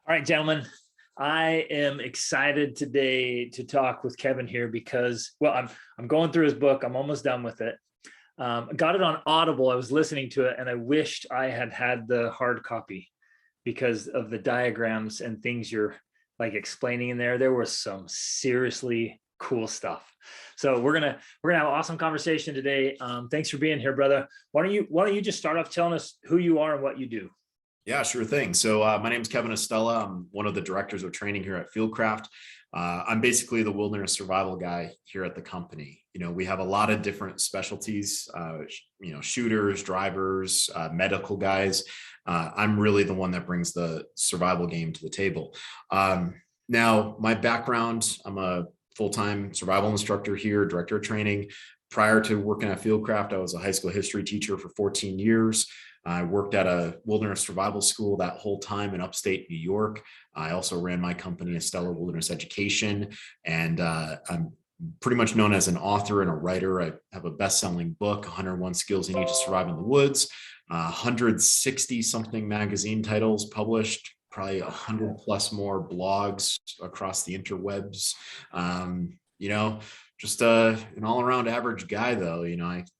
All right, gentlemen, I am excited today to talk with Kevin here because, well, I'm going through his book. I'm almost done with it. I got it on Audible. I was listening to it, and I wished I had had the hard copy because of the diagrams and things you're like explaining in there. There was some seriously cool stuff. So we're gonna have an awesome conversation today. Thanks for being here, brother. Why don't you just start off telling us who you are and what you do? Yeah, sure thing. So my name is Kevin Estela. I'm one of the directors of training here at Fieldcraft. I'm basically the wilderness survival guy here at the company. We have a lot of different specialties, shooters, drivers, medical guys. I'm really the one that brings the survival game to the table. Now, my background, I'm a full-time survival instructor here, director of training. Prior to working at Fieldcraft, I was a high school history teacher for 14 years. I worked at a wilderness survival school that whole time in upstate New York. I also ran my company, Estela Wilderness Education, and I'm pretty much known as an author and a writer. I have a best-selling book, 101 Skills You Need to Survive in the Woods, 160 something magazine titles published, probably 100 plus more blogs across the interwebs. Just an all-around average guy, though.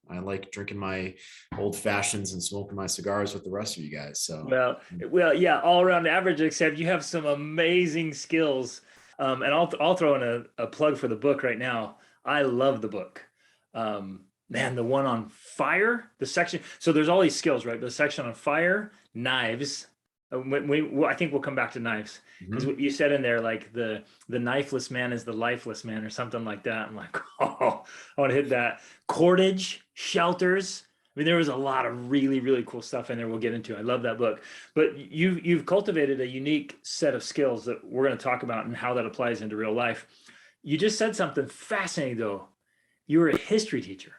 I like drinking my old fashions and smoking my cigars with the rest of you guys. So well, yeah, all around average, except you have some amazing skills. And I'll throw in a plug for the book right now. I love the book. Man, the one on fire, the section. So there's all these skills, right? The section on fire, knives. I think we'll come back to knives because you said in there like the knifeless man is the lifeless man or something like that. I'm like, oh, I want to hit that. Cordage, shelters. I mean, there was a lot of really, really cool stuff in there we'll get into. I love that book. But you've cultivated a unique set of skills that we're going to talk about and how that applies into real life. You just said something fascinating, though. You were a history teacher.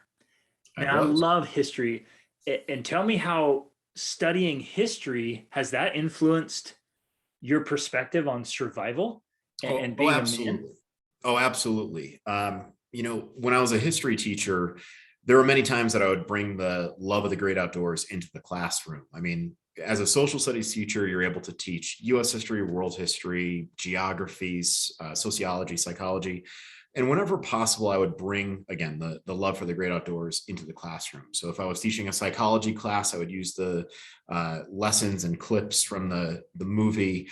And I love history. And tell me how studying history has that influenced your perspective on survival and being absolutely. a man? Oh, absolutely. When I was a history teacher, there were many times that I would bring the love of the great outdoors into the classroom. I mean, as a social studies teacher, you're able to teach US history, world history, geographies, sociology, psychology. And whenever possible, I would bring, again, the love for the great outdoors into the classroom. So if I was teaching a psychology class, I would use the lessons and clips from the movie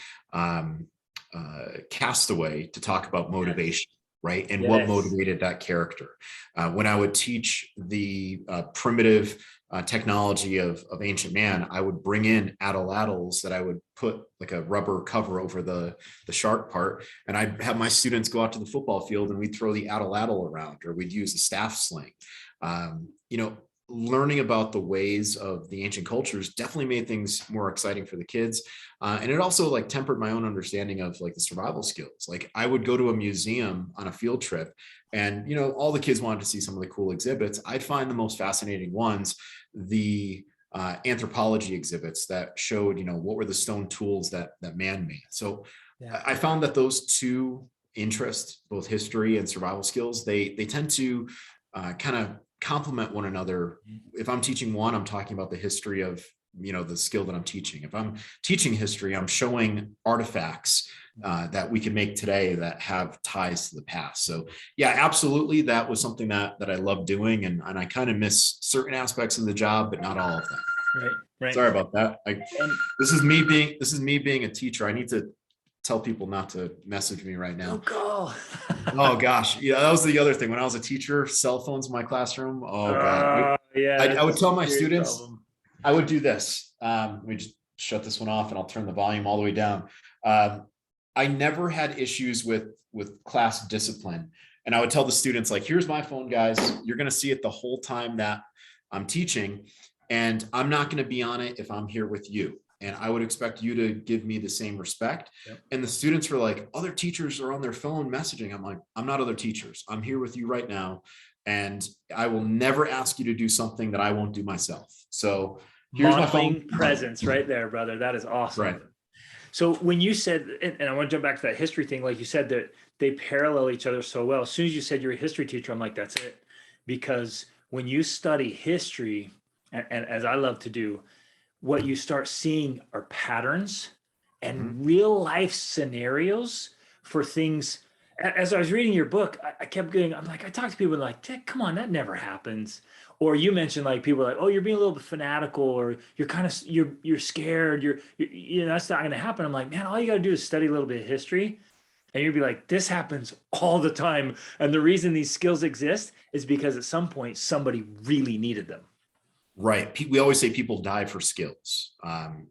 Castaway to talk about motivation, right? And what motivated that character. When I would teach the primitive technology of ancient man, I would bring in atlatls that I would put like a rubber cover over the sharp part, and I'd have my students go out to the football field and we'd throw the atlatl around, or we'd use a staff sling. Learning about the ways of the ancient cultures definitely made things more exciting for the kids. And it also like tempered my own understanding of like the survival skills. Like I would go to a museum on a field trip and, all the kids wanted to see some of the cool exhibits. I'd find the most fascinating ones, the anthropology exhibits that showed, what were the stone tools that man made. So I found that those two interests, both history and survival skills, they tend to kind of complement one another. If I'm teaching one, I'm talking about the history of, the skill that I'm teaching. If I'm teaching history, I'm showing artifacts that we can make today that have ties to the past. So yeah, absolutely. That was something that I love doing. And I kind of miss certain aspects of the job, but not all of them. Right. Sorry about that. This is me being a teacher. I need to tell people not to message me right now. Oh gosh. Yeah, that was the other thing. When I was a teacher, cell phones in my classroom. Oh God. I would tell my students, I would do this. Let me just shut this one off and I'll turn the volume all the way down. I never had issues with class discipline. And I would tell the students, like, here's my phone, guys. You're going to see it the whole time that I'm teaching. And I'm not going to be on it if I'm here with you. And I would expect you to give me the same respect. Yep. And the students were like, other teachers are on their phone messaging. I'm like, I'm not other teachers. I'm here with you right now. And I will never ask you to do something that I won't do myself. So here's my phone. Presence right there, brother. That is awesome. Right. So when you said, and I want to jump back to that history thing, like you said, that they parallel each other so well. As soon as you said you're a history teacher, I'm like, that's it. Because when you study history, and as I love to do, what you start seeing are patterns and real life scenarios for things. As I was reading your book, I kept getting, I'm like, I talk to people like, come on, that never happens. Or you mentioned like people are like, oh, you're being a little bit fanatical, or you're kind of you're scared, that's not going to happen. I'm like, man, all you got to do is study a little bit of history, and you'd be like, this happens all the time. And the reason these skills exist is because at some point somebody really needed them. Right. We always say people die for skills.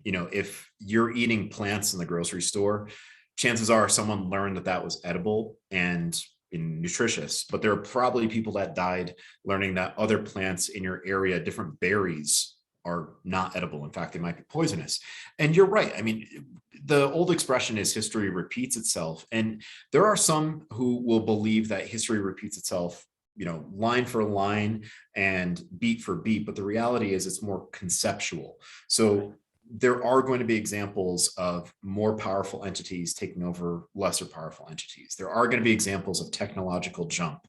If you're eating plants in the grocery store, chances are someone learned that was edible and nutritious, but there are probably people that died learning that other plants in your area, different berries, are not edible. In fact, they might be poisonous. And you're right. I mean, the old expression is history repeats itself. And there are some who will believe that history repeats itself, line for line and beat for beat. But the reality is it's more conceptual. So there are going to be examples of more powerful entities taking over lesser powerful entities. There are going to be examples of technological jump,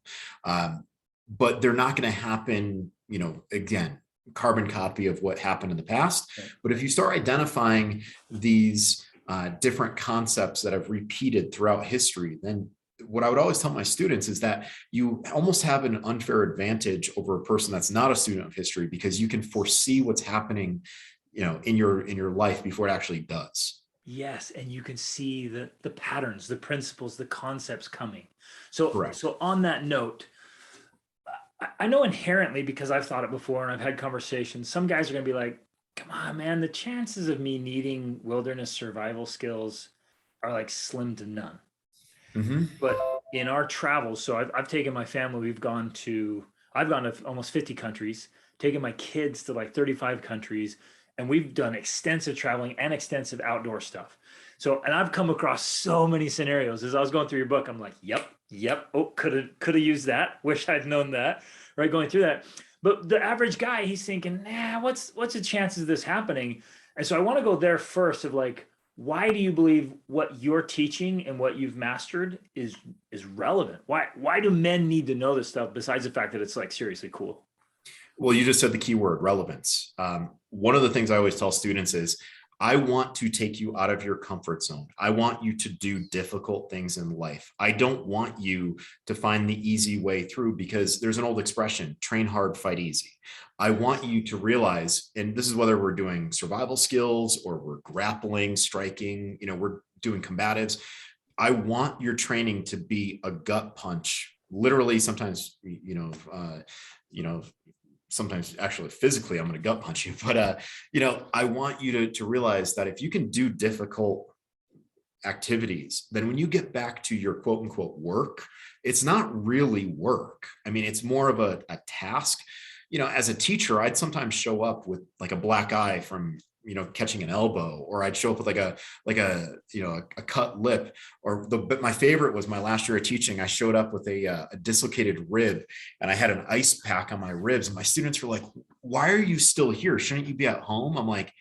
but they're not going to happen, again, carbon copy of what happened in the past. Right. But if you start identifying these different concepts that have repeated throughout history, then what I would always tell my students is that you almost have an unfair advantage over a person that's not a student of history, because you can foresee what's happening, in your life before it actually does. Yes, and you can see the patterns, the principles, the concepts coming. So, Correct. so on that note, I know inherently, because I've thought it before and I've had conversations, some guys are going to be like, come on, man, the chances of me needing wilderness survival skills are like slim to none. But in our travels, so I've taken my family, I've gone to almost 50 countries, taken my kids to like 35 countries, and we've done extensive traveling and extensive outdoor stuff. So, and I've come across so many scenarios. As I was going through your book, I'm like, yep. Oh, could have used that. Wish I'd known that, right? Going through that. But the average guy, he's thinking, what's the chances of this happening? And so I want to go there first of like, why do you believe what you're teaching and what you've mastered is relevant? Why do men need to know this stuff besides the fact that it's like seriously cool? Well, you just said the key word, relevance. One of the things I always tell students is, I want to take you out of your comfort zone. I want you to do difficult things in life. I don't want you to find the easy way through, because there's an old expression, train hard, fight easy. I want you to realize, and this is whether we're doing survival skills or we're grappling, striking, we're doing combatives. I want your training to be a gut punch, literally, sometimes, sometimes actually physically, I'm going to gut punch you, but, I want you to realize that if you can do difficult activities, then when you get back to your quote unquote work, it's not really work. I mean, it's more of a task. As a teacher, I'd sometimes show up with like a black eye from, catching an elbow, or I'd show up with a cut lip, but my favorite was my last year of teaching. I showed up with a dislocated rib, and I had an ice pack on my ribs, and my students were like, why are you still here? Shouldn't you be at home? I'm like,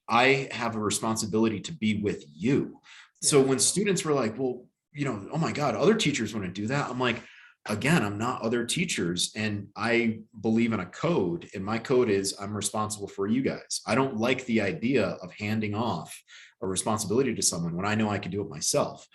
I have a responsibility to be with you. Yeah. So when students were like, well, oh my God, other teachers want to do that. I'm like, again, I'm not other teachers, and I believe in a code, and my code is I'm responsible for you guys. I don't like the idea of handing off a responsibility to someone when I know I can do it myself.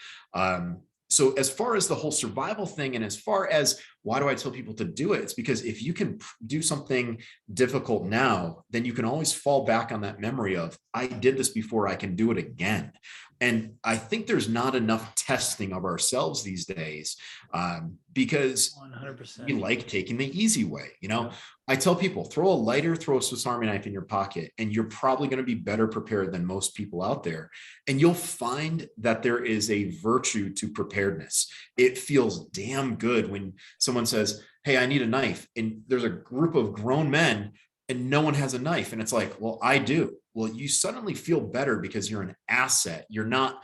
So as far as the whole survival thing, and as far as why do I tell people to do it, it's because if you can do something difficult now, then you can always fall back on that memory of, I did this before, I can do it again. And I think there's not enough testing of ourselves these days, because 100%. we like taking the easy way. Yeah. I tell people, throw a lighter, throw a Swiss Army knife in your pocket, and you're probably going to be better prepared than most people out there. And you'll find that there is a virtue to preparedness. It feels damn good when someone says, hey, I need a knife. And there's a group of grown men and no one has a knife. And it's like, well, I do. Well, you suddenly feel better because you're an asset. You're not,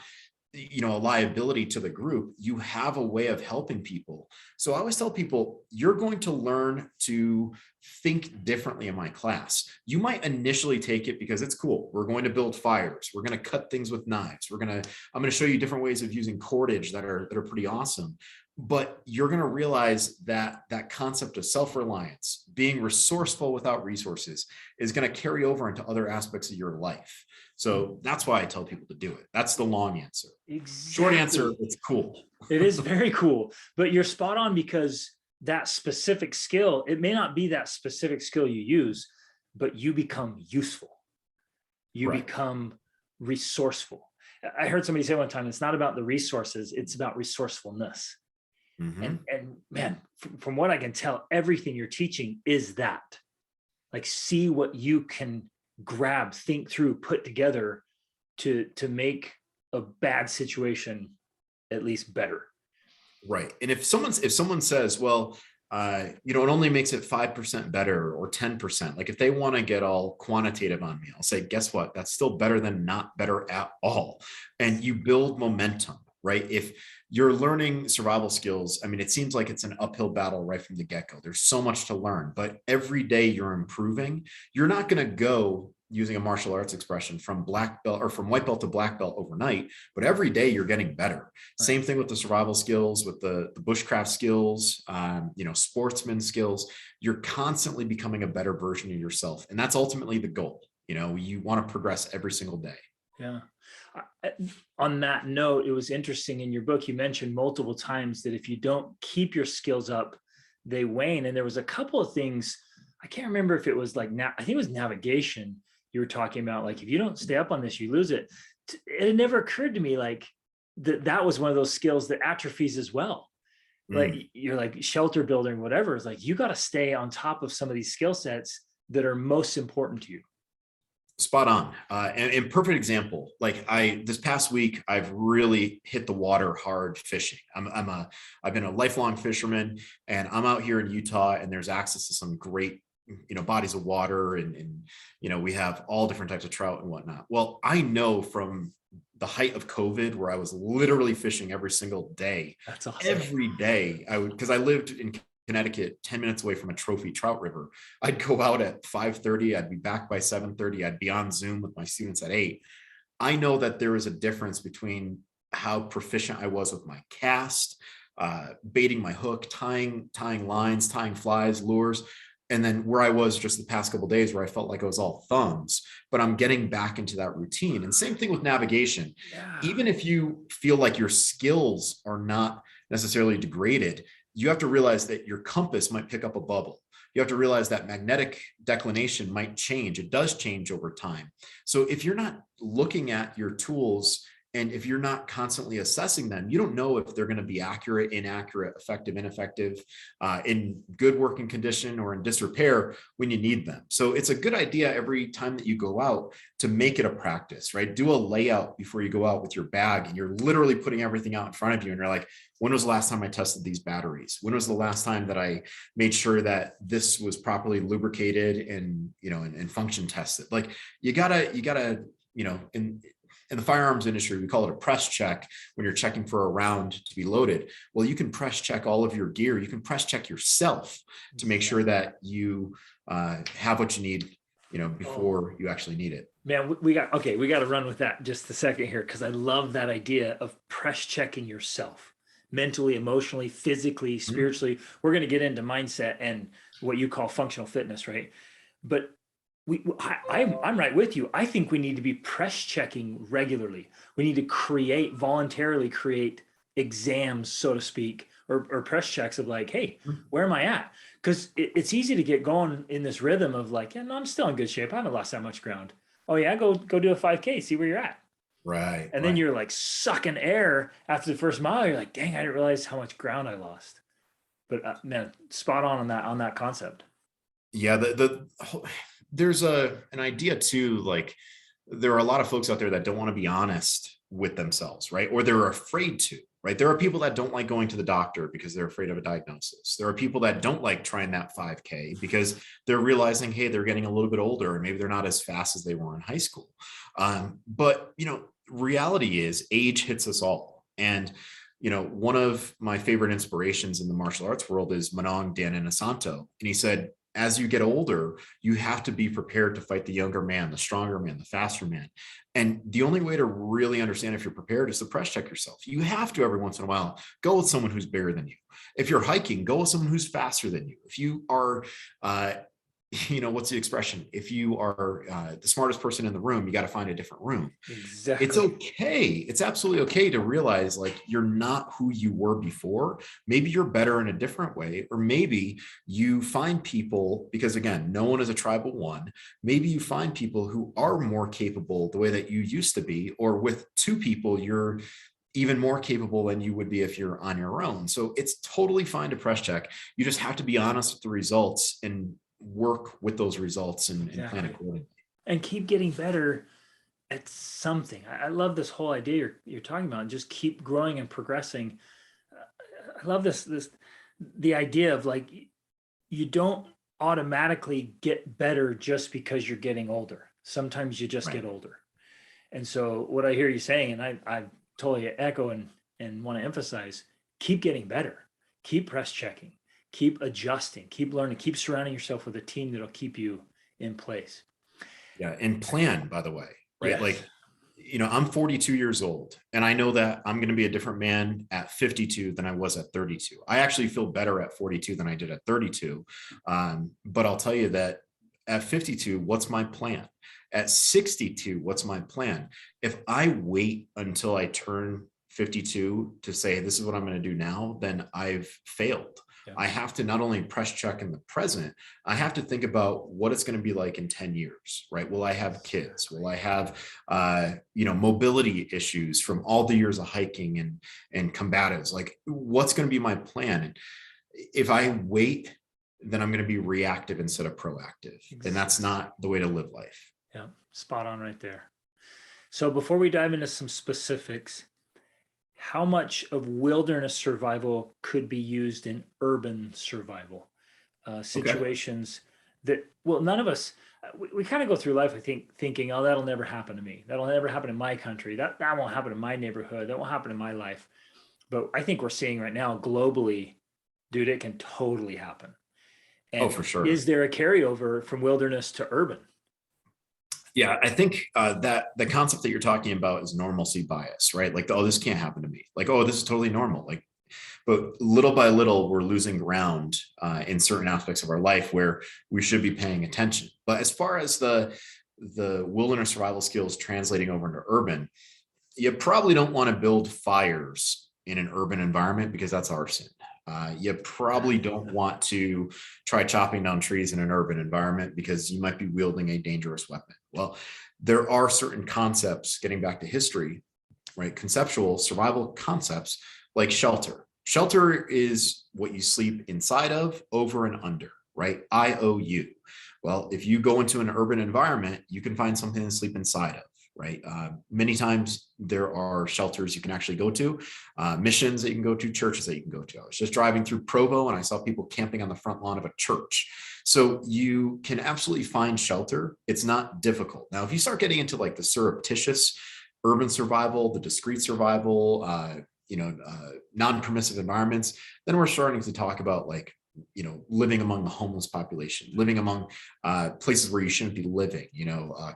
a liability to the group. You have a way of helping people. So I always tell people, you're going to learn to think differently in my class. You might initially take it because it's cool. We're going to build fires. We're going to cut things with knives. I'm going to show you different ways of using cordage that are pretty awesome. But you're going to realize that that concept of self-reliance, being resourceful without resources, is going to carry over into other aspects of your life. So that's why I tell people to do it. That's the long answer. Exactly. Short answer, it's cool. It is very cool, but you're spot on, because that specific skill, it may not be that specific skill you use, but you become useful. You become resourceful. I heard somebody say one time, it's not about the resources, it's about resourcefulness. And man, from what I can tell, everything you're teaching is that. Like, see what you can grab, think through, put together to make a bad situation at least better. Right. And if someone says, well, it only makes it 5% better or 10%, like if they want to get all quantitative on me, I'll say, guess what? That's still better than not better at all. And you build momentum, right? If you're learning survival skills, I mean, it seems like it's an uphill battle right from the get-go. There's so much to learn, but every day you're improving. You're not going to go, using a martial arts expression, from black belt or from white belt to black belt overnight, but every day you're getting better. Right. Same thing with the survival skills, with the bushcraft skills, sportsman skills. You're constantly becoming a better version of yourself. And that's ultimately the goal. You want to progress every single day. Yeah. On that note, it was interesting, in your book, you mentioned multiple times that if you don't keep your skills up, they wane. And there was a couple of things, I can't remember if it was I think it was navigation. You were talking about, like, if you don't stay up on this, you lose it. It never occurred to me like that was one of those skills that atrophies as well. Like, you're like shelter building, whatever. It's like, you got to stay on top of some of these skill sets that are most important to you. Spot on. And perfect example. Like, this past week, I've really hit the water hard fishing. I've been a lifelong fisherman, and I'm out here in Utah, and there's access to some great, bodies of water, and we have all different types of trout and whatnot. Well, I know from the height of COVID, where I was literally fishing every single day. That's awesome. Every day because I lived in Connecticut, 10 minutes away from a trophy trout river. I'd go out at 5:30. I'd be back by 7:30. I'd be on Zoom with my students at 8. I know that there is a difference between how proficient I was with my cast, baiting my hook, tying lines, tying flies, lures, and then where I was just the past couple of days, where I felt like I was all thumbs, but I'm getting back into that routine. And same thing with navigation. Yeah. Even if you feel like your skills are not necessarily degraded, you have to realize that your compass might pick up a bubble. You have to realize that magnetic declination might change. It does change over time. So if you're not looking at your tools, and if you're not constantly assessing them, you don't know if they're going to be accurate, inaccurate, effective, ineffective, in good working condition or in disrepair when you need them. So it's a good idea every time that you go out to make it a practice, right? Do a layout before you go out with your bag, and you're literally putting everything out in front of you. And you're like, when was the last time I tested these batteries? When was the last time that I made sure that this was properly lubricated and, and function tested? Like, you gotta, in the firearms industry, we call it a press check when you're checking for a round to be loaded. Well, you can press check all of your gear. You can press check yourself to make sure that you have what you need, before you actually need it. Man, we got to run with that just a second here, because I love that idea of press checking yourself mentally, emotionally, physically, spiritually. We're going to get into mindset and what you call functional fitness, right? But I'm right with you. I think we need to be press checking regularly. We need to voluntarily create exams, so to speak, or press checks of like, hey, where am I at? Because it's easy to get going in this rhythm of like, yeah, no, I'm still in good shape. I haven't lost that much ground. Oh yeah, go do a 5K, see where you're at. Right. And then you're like sucking air after the first mile. You're like, dang, I didn't realize how much ground I lost. But man, spot on that concept. Yeah, there's an idea too, like, there are a lot of folks out there that don't want to be honest with themselves, right? Or they're afraid to, right? There are people that don't like going to the doctor because they're afraid of a diagnosis. There are people that don't like trying that 5K because they're realizing, hey, they're getting a little bit older and maybe they're not as fast as they were in high school. But, reality is age hits us all. And, one of my favorite inspirations in the martial arts world is Manong Dan Inosanto. And he said, as you get older, you have to be prepared to fight the younger man, the stronger man, the faster man. And the only way to really understand if you're prepared is to press check yourself. You have to, every once in a while, go with someone who's bigger than you. If you're hiking, go with someone who's faster than you. If you are, what's the expression? If you are the smartest person in the room, you got to find a different room. Exactly. It's okay. It's absolutely okay to realize like you're not who you were before. Maybe you're better in a different way, or maybe you find people, because again, no one is a tribal one. Maybe you find people who are more capable the way that you used to be, or with two people, you're even more capable than you would be if you're on your own. So it's totally fine to press check. You just have to be honest with the results and work with those results and plan accordingly. And keep getting better at something. I love this whole idea you're talking about, and just keep growing and progressing. I love the idea of like, you don't automatically get better just because you're getting older. Sometimes you just get older. And so what I hear you saying, and I totally echo and want to emphasize, keep getting better, keep press checking, keep adjusting, keep learning, keep surrounding yourself with a team that'll keep you in place. Yeah. And plan, by the way, right? Yes. Like, I'm 42 years old, and I know that I'm going to be a different man at 52 than I was at 32. I actually feel better at 42 than I did at 32. But I'll tell you that at 52, what's my plan? At 62, what's my plan? If I wait until I turn 52 to say, this is what I'm going to do now, then I've failed. Yeah. I have to not only press check in the present, I have to think about what it's going to be like in 10 years, right? Will I have kids? Will I have, mobility issues from all the years of hiking and combatives? Like, what's going to be my plan? And if I wait, then I'm going to be reactive instead of proactive. Exactly. And that's not the way to live life. Yeah, spot on right there. So before we dive into some specifics, how much of wilderness survival could be used in urban survival situations that, well, none of us, we kind of go through life, I think, thinking, oh, that'll never happen to me. That'll never happen in my country. That won't happen in my neighborhood. That won't happen in my life. But I think we're seeing right now globally, dude, it can totally happen. And for sure. Is there a carryover from wilderness to urban? Yeah, I think that the concept that you're talking about is normalcy bias, right? Like, oh, this can't happen to me. Like, oh, this is totally normal. Like, but little by little, we're losing ground in certain aspects of our life where we should be paying attention. But as far as the wilderness survival skills translating over into urban, you probably don't want to build fires in an urban environment because that's arson. You probably don't want to try chopping down trees in an urban environment because you might be wielding a dangerous weapon. Well, there are certain concepts, getting back to history, right? Conceptual survival concepts like shelter. Shelter is what you sleep inside of, over and under, right? IOU. Well, if you go into an urban environment, you can find something to sleep inside of. Right. Many times there are shelters you can actually go to, missions that you can go to, churches that you can go to. I was just driving through Provo and I saw people camping on the front lawn of a church. So you can absolutely find shelter. It's not difficult. Now, if you start getting into like the surreptitious urban survival, the discrete survival, non-permissive environments, then we're starting to talk about like, living among the homeless population, living among places where you shouldn't be living,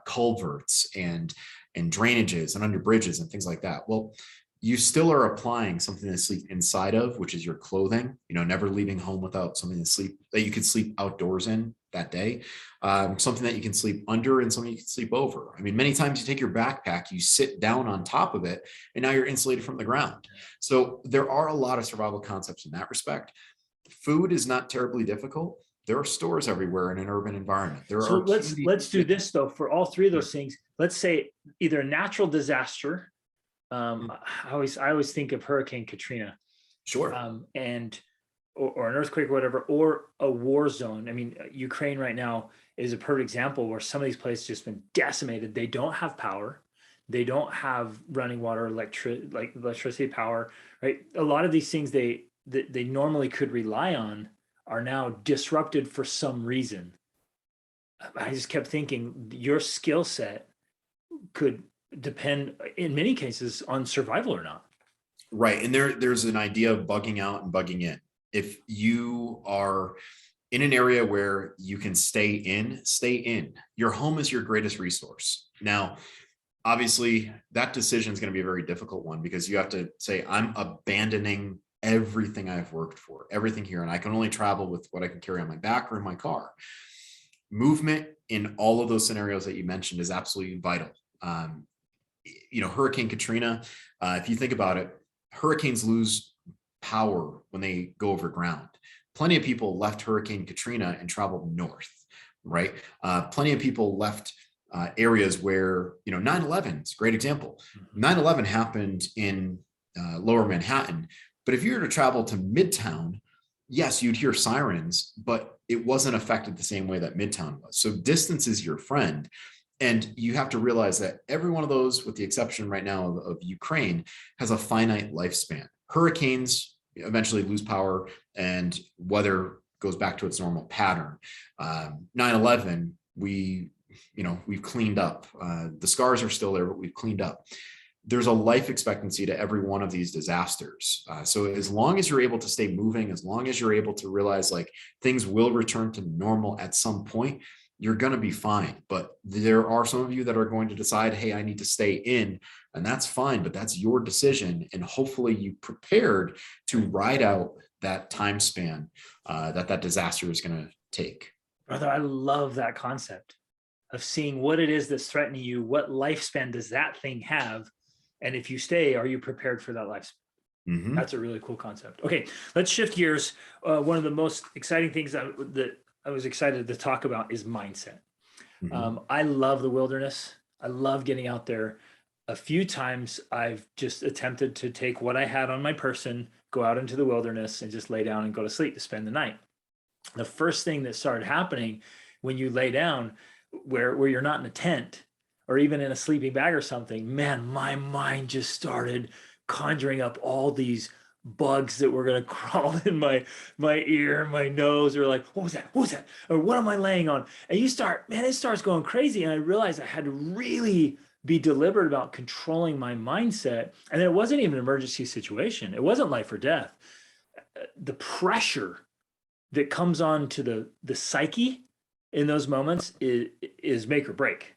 culverts and drainages and under bridges and things like that. Well, you still are applying something to sleep inside of, which is your clothing, never leaving home without something to sleep that you could sleep outdoors in that day, something that you can sleep under and something you can sleep over. I mean, many times you take your backpack, you sit down on top of it, and now you're insulated from the ground. So there are a lot of survival concepts in that respect. Food is not terribly difficult. There are stores everywhere in an urban environment. So let's do this though. For all three of those things, let's say either a natural disaster. I always think of Hurricane Katrina. Sure. Or an earthquake or whatever, or a war zone. I mean, Ukraine right now is a perfect example where some of these places just been decimated. They don't have power. They don't have running water, electricity, power, right? A lot of these things they normally could rely on are now disrupted for some reason. I just kept thinking your skill set could depend in many cases on survival or not. Right. And there's an idea of bugging out and bugging in. If you are in an area where you can stay in, stay in. Your home is your greatest resource. Now, obviously, that decision is going to be a very difficult one because you have to say, I'm abandoning everything I've worked for, everything here, and I can only travel with what I can carry on my back or in my car. Movement in all of those scenarios that you mentioned is absolutely vital. Hurricane Katrina, if you think about it, hurricanes lose power when they go over ground. Plenty of people left Hurricane Katrina and traveled north, right? Plenty of people left areas where, 9/11 is a great example. 9/11 happened in lower Manhattan, but if you were to travel to Midtown, yes, you'd hear sirens, but it wasn't affected the same way that Midtown was. So distance is your friend. And you have to realize that every one of those, with the exception right now of Ukraine, has a finite lifespan. Hurricanes eventually lose power and weather goes back to its normal pattern. 9/11, we've cleaned up. The scars are still there, but we've cleaned up. There's a life expectancy to every one of these disasters. So as long as you're able to stay moving, as long as you're able to realize like things will return to normal at some point, you're going to be fine. But there are some of you that are going to decide, hey, I need to stay in, and that's fine, but that's your decision. And hopefully you prepared to ride out that time span that disaster is going to take. Brother, I love that concept of seeing what it is that's threatening you. What lifespan does that thing have? And if you stay, are you prepared for that lifespan? Mm-hmm. That's a really cool concept. Okay, let's shift gears. One of the most exciting things that I was excited to talk about is mindset. Mm-hmm. I love the wilderness. I love getting out there. A few times I've just attempted to take what I had on my person, go out into the wilderness and just lay down and go to sleep to spend the night. The first thing that started happening when you lay down where you're not in a tent or even in a sleeping bag or something, man, my mind just started conjuring up all these bugs that were going to crawl in my ear, my nose, or like, what was that? What was that? Or what am I laying on? And it starts going crazy. And I realized I had to really be deliberate about controlling my mindset. And it wasn't even an emergency situation. It wasn't life or death. The pressure that comes on to the psyche in those moments is make or break.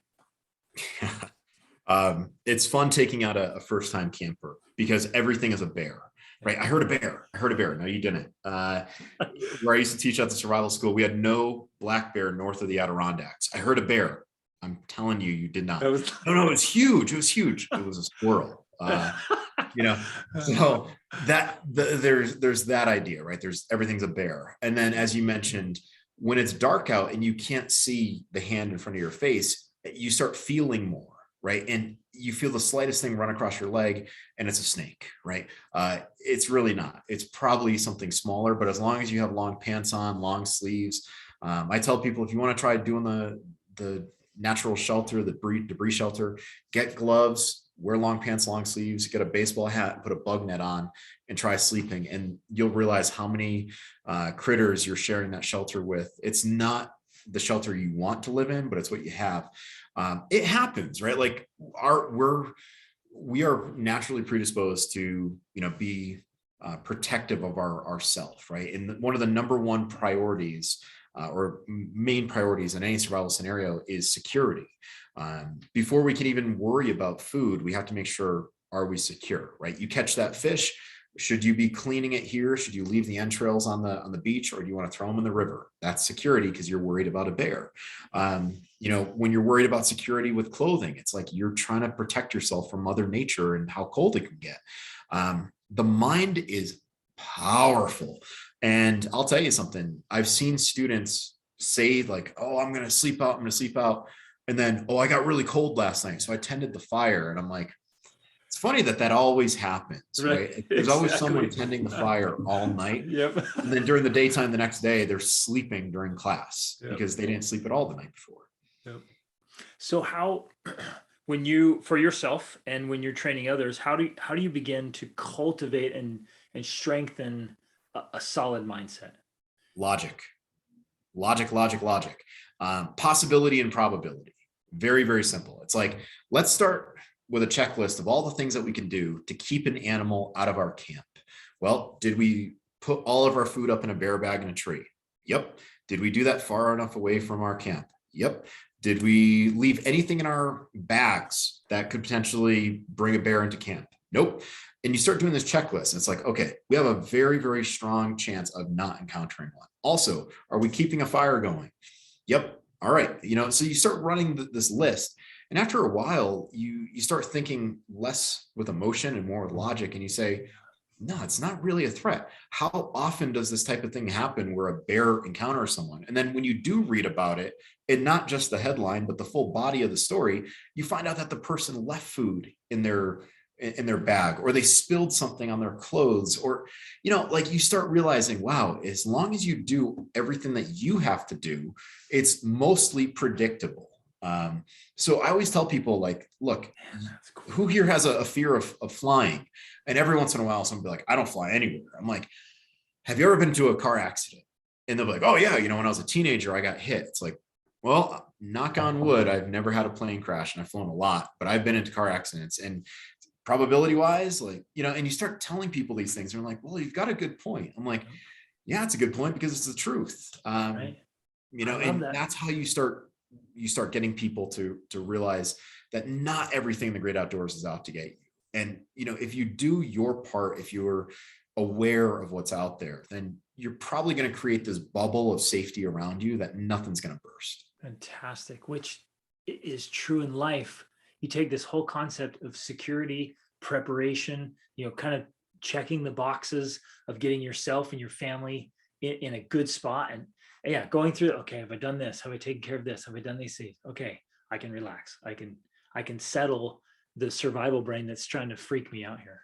It's fun taking out a first-time camper because everything is a bear. Right. I heard a bear. No, you didn't. Where I used to teach at the survival school, we had no black bear north of the Adirondacks. I heard a bear. I'm telling you, you did not. No, it was huge. It was huge. It was a squirrel. So there's that idea, right? Everything's a bear. And then as you mentioned, when it's dark out and you can't see the hand in front of your face, you start feeling more. Right. And you feel the slightest thing run across your leg and it's a snake, right? It's really not. It's probably something smaller, but as long as you have long pants on, long sleeves, I tell people if you want to try doing the natural shelter, the debris shelter, get gloves, wear long pants, long sleeves, get a baseball hat, and put a bug net on and try sleeping. And you'll realize how many critters you're sharing that shelter with. It's not the shelter you want to live in, but it's what you have. It happens, right? Like we are naturally predisposed to, be protective of ourself, right? And one of the number one priorities or main priorities in any survival scenario is security. Before we can even worry about food, we have to make sure, are we secure, right? You catch that fish. Should you be cleaning it here? Should you leave the entrails on the beach, or do you want to throw them in the river? That's security because you're worried about a bear. When you're worried about security with clothing, it's like you're trying to protect yourself from Mother Nature and how cold it can get. The mind is powerful. And I'll tell you something. I've seen students say like, oh, I'm going to sleep out. And then, oh, I got really cold last night, so I tended the fire. And I'm like, it's funny that always happens, right? There's always someone tending the fire all night. Yep. And then during the daytime, the next day, they're sleeping during class because they didn't sleep at all the night before. Yep. So how, for yourself and when you're training others, how do you begin to cultivate and strengthen a solid mindset? Logic. Possibility and probability. Very, very simple. It's like, let's start with a checklist of all the things that we can do to keep an animal out of our camp. Well, did we put all of our food up in a bear bag in a tree? Yep. Did we do that far enough away from our camp? Yep. Did we leave anything in our bags that could potentially bring a bear into camp? Nope. And you start doing this checklist. And it's like, okay, we have a very, very strong chance of not encountering one. Also, are we keeping a fire going? Yep. All right. So you start running this list. And after a while, you start thinking less with emotion and more with logic. And you say, no, it's not really a threat. How often does this type of thing happen where a bear encounters someone? And then when you do read about it, and not just the headline, but the full body of the story, you find out that the person left food in their bag, or they spilled something on their clothes, or like you start realizing, wow, as long as you do everything that you have to do, it's mostly predictable. So I always tell people, like, look, cool. Who here has a fear of flying? And every once in a while, someone will be like, I don't fly anywhere. I'm like, have you ever been to a car accident? And they'll be like, oh yeah, when I was a teenager, I got hit. It's like, well, knock on wood, I've never had a plane crash, and I've flown a lot, but I've been into car accidents. And probability wise, like, and you start telling people these things, and they're like, well, you've got a good point. I'm like, yeah, it's a good point because it's the truth. Right. And that's how you start getting people to realize that not everything in the great outdoors is out to get you. And, if you do your part, if you're aware of what's out there, then you're probably going to create this bubble of safety around you that nothing's going to burst. Fantastic, which is true in life. You take this whole concept of security, preparation, kind of checking the boxes of getting yourself and your family in a good spot. And yeah, going through, okay, have I done this? Have I taken care of this? Have I done these things? Okay, I can relax. I can settle the survival brain that's trying to freak me out here.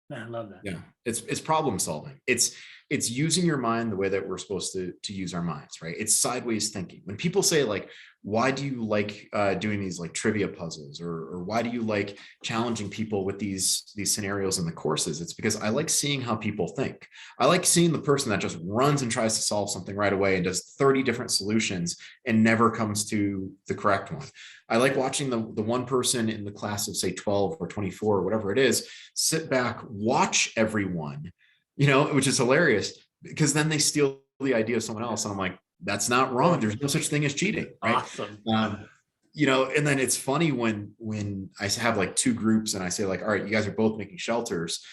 Man, I love that. Yeah, it's problem solving. It's using your mind the way that we're supposed to use our minds, right? It's sideways thinking. When people say, like, why do you like doing these like trivia puzzles, or why do you like challenging people with these scenarios in the courses? It's because I like seeing how people think. I like seeing the person that just runs and tries to solve something right away and does 30 different solutions and never comes to the correct one. I like watching the one person in the class of, say, 12 or 24 or whatever it is, sit back, watch everyone, which is hilarious, because then they steal the idea of someone else. And I'm like, that's not wrong. There's no such thing as cheating, right? Awesome. And then it's funny when I have like two groups and I say, like, all right, you guys are both making shelters.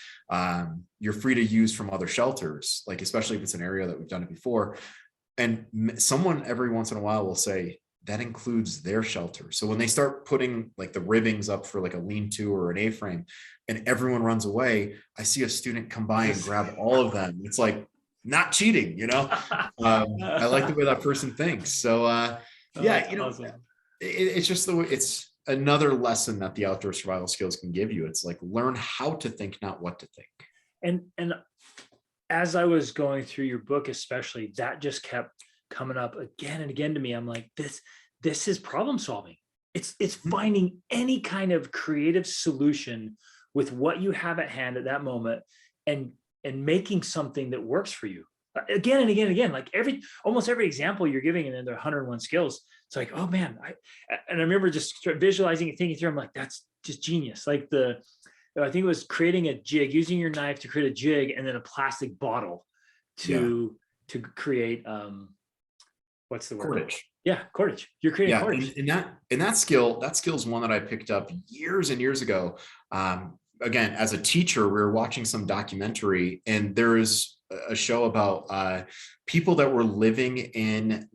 You're free to use from other shelters, like, especially if it's an area that we've done it before. And someone every once in a while will say, that includes their shelter. So when they start putting like the ribbings up for like a lean-to or an A-frame and everyone runs away, I see a student come by and grab all of them. It's like, not cheating, I like the way that person thinks. So yeah, awesome. It's just the way, it's another lesson that the outdoor survival skills can give you. It's like, learn how to think, not what to think. And as I was going through your book, especially, that just kept coming up again and again to me. I'm like, this is problem solving. It's finding any kind of creative solution with what you have at hand at that moment, and making something that works for you again and again and again. Like almost every example you're giving, and then there are 101 skills. It's like, oh man, I remember just visualizing and thinking through. I'm like, that's just genius. Like I think it was creating a jig, using your knife to create a jig, and then a plastic bottle to create what's the word? Cordage. Yeah, cordage. You're creating cordage. And that skill is one that I picked up years and years ago. Again, as a teacher, we were watching some documentary, and there is a show about people that were living in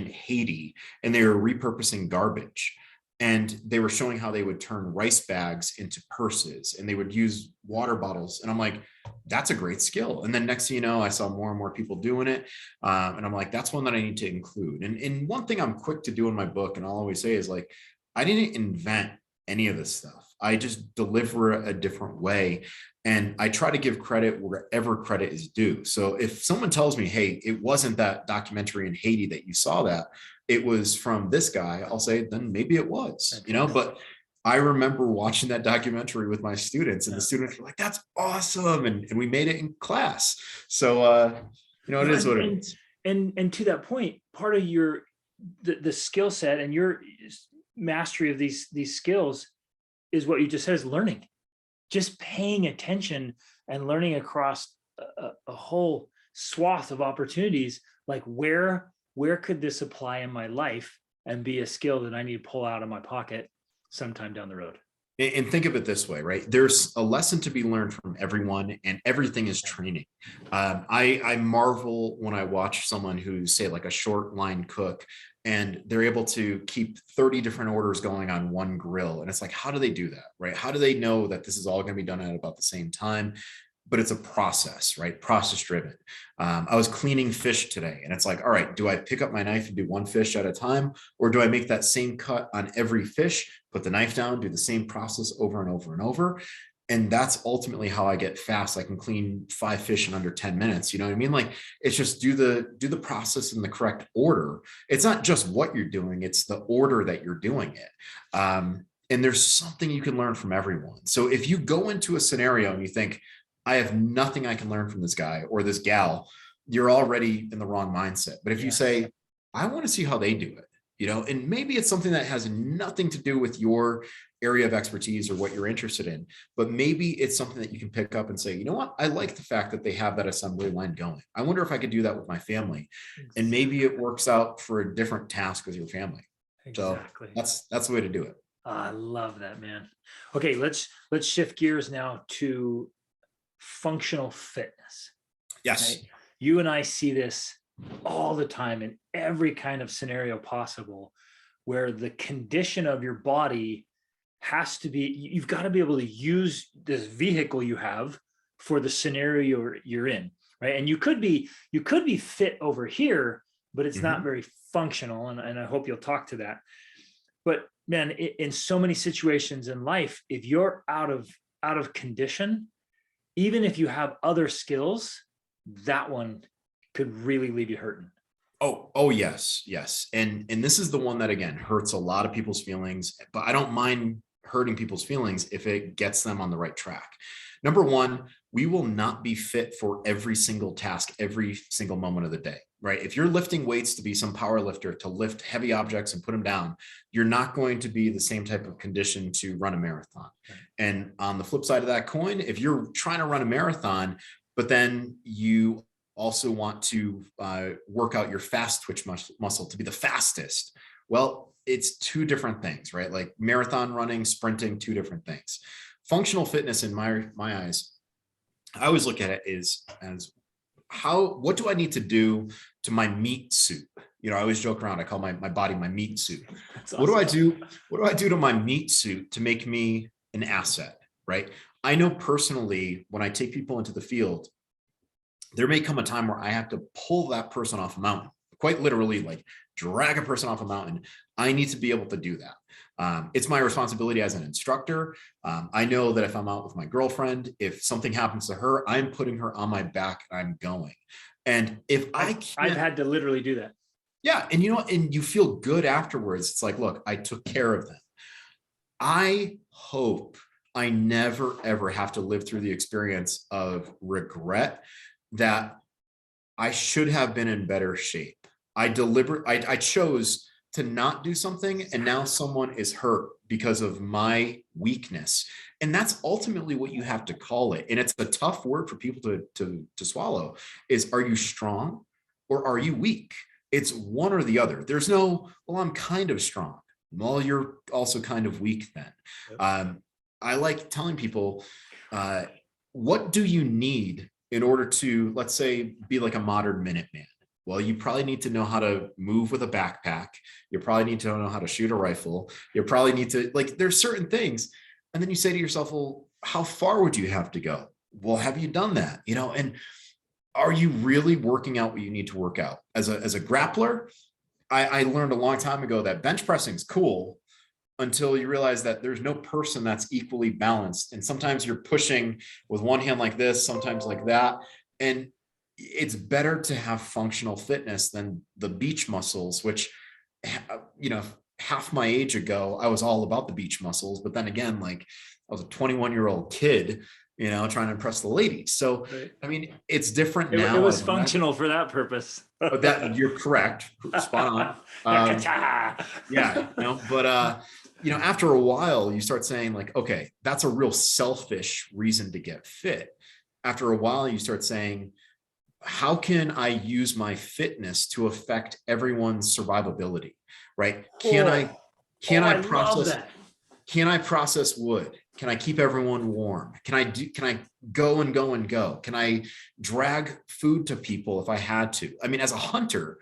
Haiti, and they were repurposing garbage. And they were showing how they would turn rice bags into purses, and they would use water bottles. And I'm like, that's a great skill. And then next thing you know, I saw more and more people doing it. And I'm like, that's one that I need to include. And one thing I'm quick to do in my book, and I'll always say, is like, I didn't invent any of this stuff. I just deliver a different way. And I try to give credit wherever credit is due. So if someone tells me, hey, it wasn't that documentary in Haiti that you saw that, it was from this guy, I'll say, then maybe it was, but I remember watching that documentary with my students, and the students were like, that's awesome. And we made it in class. So, it is what it is. And to that point, part of the skill set and your mastery of these skills is what you just said, is learning, just paying attention and learning across a whole swath of opportunities. Like where could this apply in my life and be a skill that I need to pull out of my pocket sometime down the road? And think of it this way, right? There's a lesson to be learned from everyone, and everything is training. I marvel when I watch someone who's, say, like a short line cook, and they're able to keep 30 different orders going on one grill. And it's like, how do they do that, right? How do they know that this is all going to be done at about the same time? But it's a process, right? Process driven. I was cleaning fish today, and it's like, all right, do I pick up my knife and do one fish at a time? Or do I make that same cut on every fish, put the knife down, do the same process over and over and over? And that's ultimately how I get fast. I can clean 5 fish in under 10 minutes. You know what I mean? Like, it's just do the process in the correct order. It's not just what you're doing, it's the order that you're doing it. And there's something you can learn from everyone. So if you go into a scenario and you think, I have nothing I can learn from this guy or this gal, you're already in the wrong mindset. But if you say, I want to see how they do it, you know, and maybe it's something that has nothing to do with your area of expertise or what you're interested in, but maybe it's something that you can pick up and say, you know what, I like the fact that they have that assembly line going. I wonder if I could do that with my family. And maybe it works out for a different task with your family. Exactly. So that's the way to do it. I love that, man. Okay, let's shift gears now to functional fitness. Yes. Right? You and I see this all the time in every kind of scenario possible, where the condition of your body has to be, you've got to be able to use this vehicle you have for the scenario you're in, right? And you could be fit over here, but it's not very functional. And I hope you'll talk to that. But man, in so many situations in life, if you're out of condition, even if you have other skills, that one could really leave you hurting. Oh, yes. And this is the one that, again, hurts a lot of people's feelings, but I don't mind hurting people's feelings if it gets them on the right track. Number one, we will not be fit for every single task, every single moment of the day, right? If you're lifting weights to be some power lifter, to lift heavy objects and put them down, you're not going to be the same type of condition to run a marathon. Right. And on the flip side of that coin, if you're trying to run a marathon, but then you also want to work out your fast twitch muscle to be the fastest, well, it's two different things, right? Like marathon running, sprinting, two different things. Functional fitness, in my eyes, I always look at it as what do I need to do to my meat suit? You know, I always joke around, I call my body my meat suit. That's awesome. What do I do to my meat suit to make me an asset, right? I know personally, when I take people into the field, there may come a time where I have to pull that person off a mountain, quite literally, like drag a person off a mountain. I need to be able to do that. It's my responsibility as an instructor. I know that if I'm out with my girlfriend, if something happens to her, I'm putting her on my back and I'm going. And if I've had to literally do that. Yeah. And and you feel good afterwards. It's like, look, I took care of them. I hope I never, ever have to live through the experience of regret that I should have been in better shape. I chose to not do something, and now someone is hurt because of my weakness. And that's ultimately what you have to call it. And it's a tough word for people to swallow, is, are you strong or are you weak? It's one or the other. There's no, well, I'm kind of strong. Well, you're also kind of weak then. Yep. I like telling people, what do you need in order to, let's say, be like a modern Minuteman? Well, you probably need to know how to move with a backpack. You probably need to know how to shoot a rifle. You probably need to, like, there's certain things. And then you say to yourself, well, how far would you have to go? Well, have you done that? And are you really working out what you need to work out? As a grappler, I learned a long time ago that bench pressing is cool until you realize that there's no person that's equally balanced. And sometimes you're pushing with one hand like this, sometimes like that. And it's better to have functional fitness than the beach muscles, which, half my age ago, I was all about the beach muscles. But then again, like, I was a 21-year-old kid, trying to impress the ladies. So, right. I mean, it's different now. It was functional for that purpose. But that, you're correct. Spot on. Yeah. But, after a while, you start saying, like, okay, that's a real selfish reason to get fit. After a while, you start saying, how can I use my fitness to affect everyone's survivability, right? Can I love process, that. can I process wood? Can I keep everyone warm? Can I go and go and go? Can I drag food to people if I had to? I mean, as a hunter,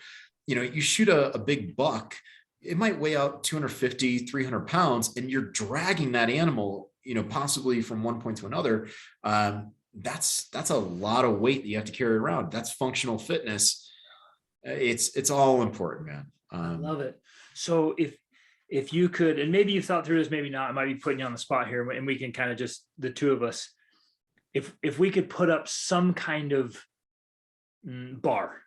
you shoot a big buck, it might weigh out 250, 300 pounds, and you're dragging that animal, possibly from one point to another. That's a lot of weight that you have to carry around. That's functional fitness. It's all important, man. I love it. So if you could, and maybe you've thought through this, maybe not, I might be putting you on the spot here, and we can kind of just, the two of us, if we could put up some kind of bar,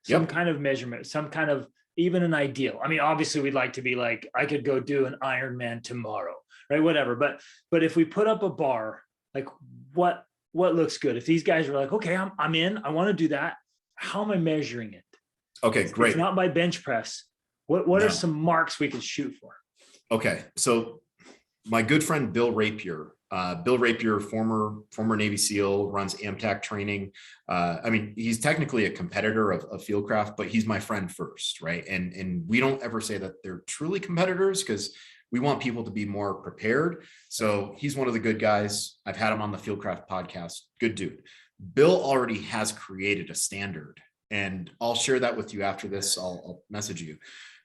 some kind of measurement, some kind of, even an ideal. I mean, obviously we'd like to be like, I could go do an Ironman tomorrow, right? Whatever. But if we put up a bar, like what looks good? If these guys are like, okay, I'm in, I want to do that. How am I measuring it? Okay, great. It's not by bench press. What are some marks we could shoot for? Okay. So my good friend, Bill Rapier, former Navy SEAL, runs AMTAC training. I mean, he's technically a competitor of Fieldcraft, but he's my friend first, right? And we don't ever say that they're truly competitors because we want people to be more prepared. So he's one of the good guys. I've had him on the Fieldcraft podcast. Good dude. Bill already has created a standard, and I'll share that with you after this. I'll message you.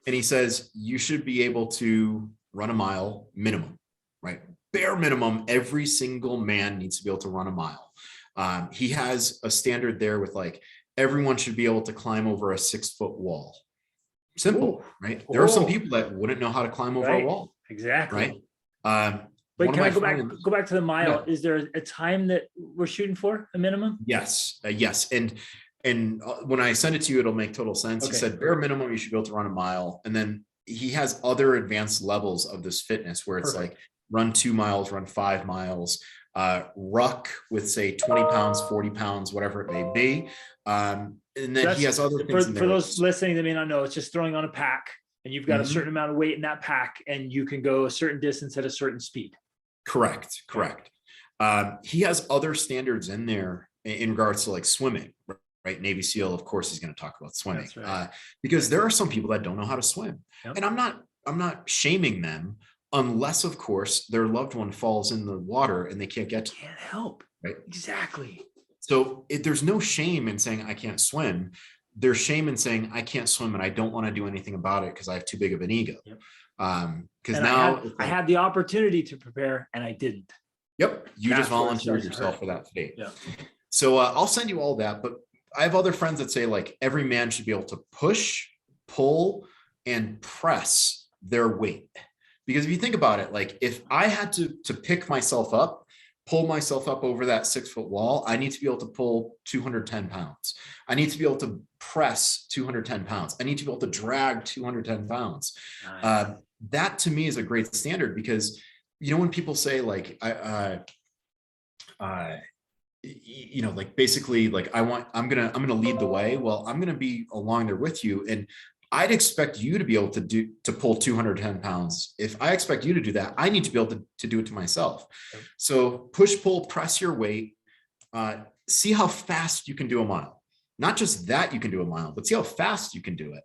And he says, you should be able to run a mile minimum, right? Bare minimum, every single man needs to be able to run a mile. He has a standard there with like, everyone should be able to climb over a 6-foot wall. Simple, right? There are some people that wouldn't know how to climb over a wall. Exactly. Right. But can I go back to the mile? Yeah. Is there a time that we're shooting for, a minimum? Yes. Yes. And when I send it to you, it'll make total sense. Okay. He said, bare minimum, you should be able to run a mile. And then he has other advanced levels of this fitness where it's like run 2 miles, run 5 miles, ruck with say 20 pounds, 40 pounds, whatever it may be. And then he has other things. For those listening that may not know, it's just throwing on a pack and you've got a certain amount of weight in that pack and you can go a certain distance at a certain speed. Correct. He has other standards in there in regards to like swimming, right? Navy SEAL, of course, he's going to talk about swimming. Right. Because there are some people that don't know how to swim. Yep. And I'm not shaming them unless, of course, their loved one falls in the water and they can't get to them. Can't help. Right. Exactly. So there's no shame in saying I can't swim. There's shame in saying I can't swim and I don't want to do anything about it because I have too big of an ego. Yep. Because now I had the opportunity to prepare and I didn't. Yep. You just volunteered yourself for that today. Yeah. So I'll send you all that, but I have other friends that say like every man should be able to push, pull, and press their weight. Because if you think about it, like if I had to pick myself up, pull myself up over that 6-foot wall, I need to be able to pull 210 pounds. I need to be able to press 210 pounds. I need to be able to drag 210 pounds. Nice. That to me is a great standard because, when people say like, like basically like I'm going to lead the way. Well, I'm going to be along there with you. And I'd expect you to be able to pull 210 pounds. If I expect you to do that, I need to be able to do it to myself. Okay. So push, pull, press your weight, see how fast you can do a mile. Not just that you can do a mile, but see how fast you can do it.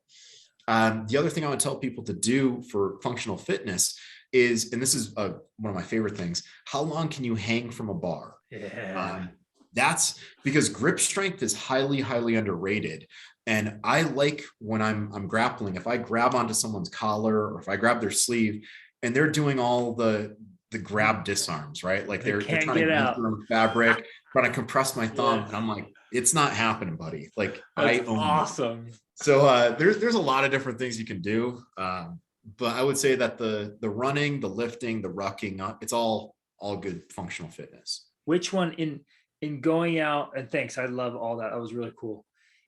The other thing I would tell people to do for functional fitness is, and this is one of my favorite things, how long can you hang from a bar? Yeah. That's because grip strength is highly, highly underrated. And I like when I'm grappling, if I grab onto someone's collar or if I grab their sleeve and they're doing all the grab disarms, right? Like they're trying to get through fabric, trying to compress my thumb. Yeah. And I'm like, it's not happening, buddy. Like that's awesome. So there's a lot of different things you can do. But I would say that the running, the lifting, the rucking, it's all good functional fitness. Which one in going out, and thanks, I love all that. That was really cool.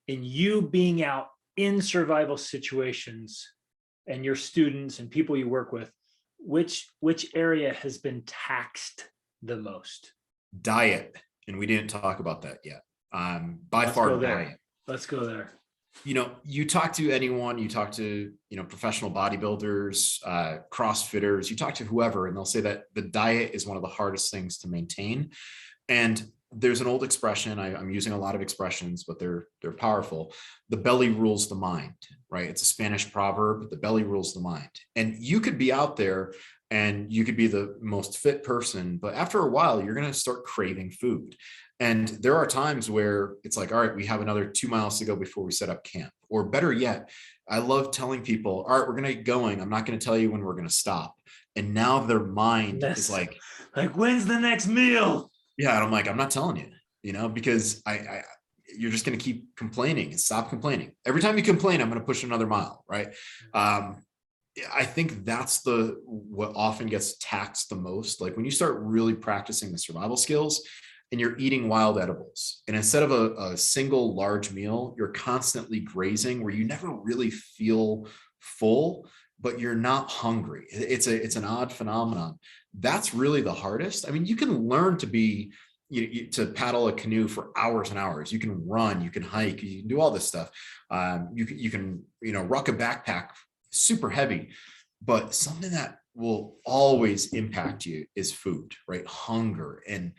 In you being out in survival situations and your students and people you work with, which area has been taxed the most? Diet. And we didn't talk about that yet. By far diet. Let's go there. You talk to anyone, you talk to, professional bodybuilders, CrossFitters, you talk to whoever, and they'll say that the diet is one of the hardest things to maintain. And there's an old expression. I'm using a lot of expressions, but they're powerful. The belly rules the mind, right? It's a Spanish proverb. The belly rules the mind. And you could be out there and you could be the most fit person, but after a while, you're going to start craving food. And there are times where it's like, all right, we have another 2 miles to go before we set up camp. Or better yet, I love telling people, all right, we're going to get going. I'm not going to tell you when we're going to stop. And now their mind is like, when's the next meal? yeah, and I'm like, I'm not telling you, because you're just going to keep complaining and stop complaining. Every time you complain, I'm going to push another mile, right? I think that's what often gets taxed the most. Like when you start really practicing the survival skills and you're eating wild edibles, and instead of a single large meal, you're constantly grazing where you never really feel full, but you're not hungry. It's an odd phenomenon. That's really the hardest. I mean, you can learn to paddle a canoe for hours and hours. You can run, you can hike, you can do all this stuff. You can ruck a backpack super heavy, but something that will always impact you is food, right? Hunger. And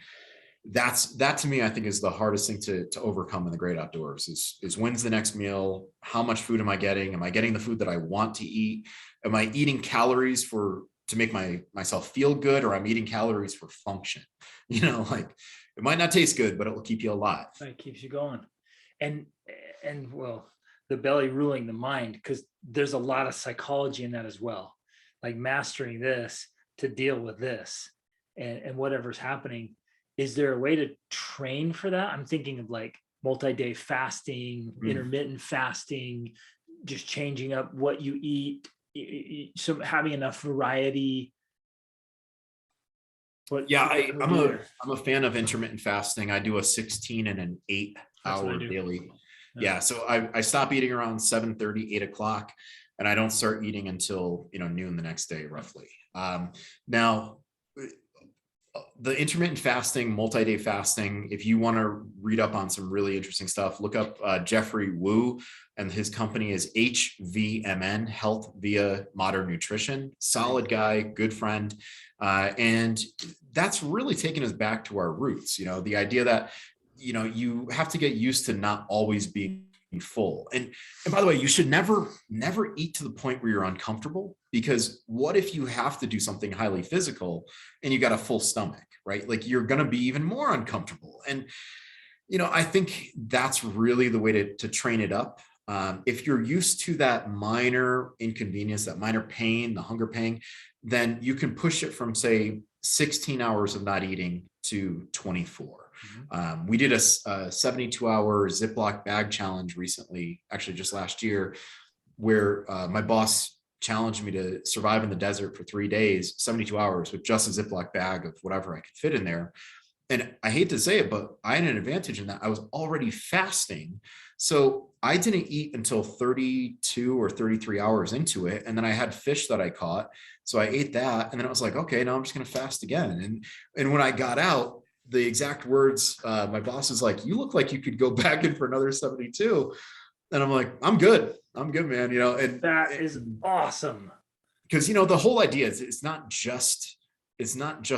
that to me, I think is the hardest thing to overcome in the great outdoors is when's the next meal? How much food am I getting? Am I getting the food that I want to eat? Am I eating calories to make myself feel good, or I'm eating calories for function? Like it might not taste good, but it will keep you alive. It keeps you going. And well, the belly ruling the mind, because there's a lot of psychology in that as well. Like mastering this to deal with this and whatever's happening. Is there a way to train for that? I'm thinking of like multi-day fasting, intermittent fasting, just changing up what you eat, so having enough variety. I'm a fan of intermittent fasting. I do a 16 and an 8-hour daily. Yeah. So I stop eating around 7:30, 8 o'clock, and I don't start eating until noon the next day, roughly. Now, the intermittent fasting, multi-day fasting, if you want to read up on some really interesting stuff, look up Jeffrey Wu, and his company is HVMN, Health Via Modern Nutrition. Solid guy, good friend. And that's really taken us back to our roots. The idea that, you have to get used to not always being full. And by the way, you should never eat to the point where you're uncomfortable, because what if you have to do something highly physical and you got a full stomach, right? Like you're going to be even more uncomfortable. And, I think that's really the way to train it up. If you're used to that minor inconvenience, that minor pain, the hunger pain, then you can push it from, say, 16 hours of not eating to 24. We did a 72-hour Ziploc bag challenge recently, actually just last year, where my boss challenged me to survive in the desert for 3 days, 72 hours with just a Ziploc bag of whatever I could fit in there. And I hate to say it, but I had an advantage in that I was already fasting. So I didn't eat until 32 or 33 hours into it. And then I had fish that I caught. So I ate that. And then I was like, okay, now I'm just going to fast again. And when I got out, the exact words, my boss is like, you look like you could go back in for another 72. And I'm like, I'm good, man. And that is awesome. Because, the whole idea is it's not just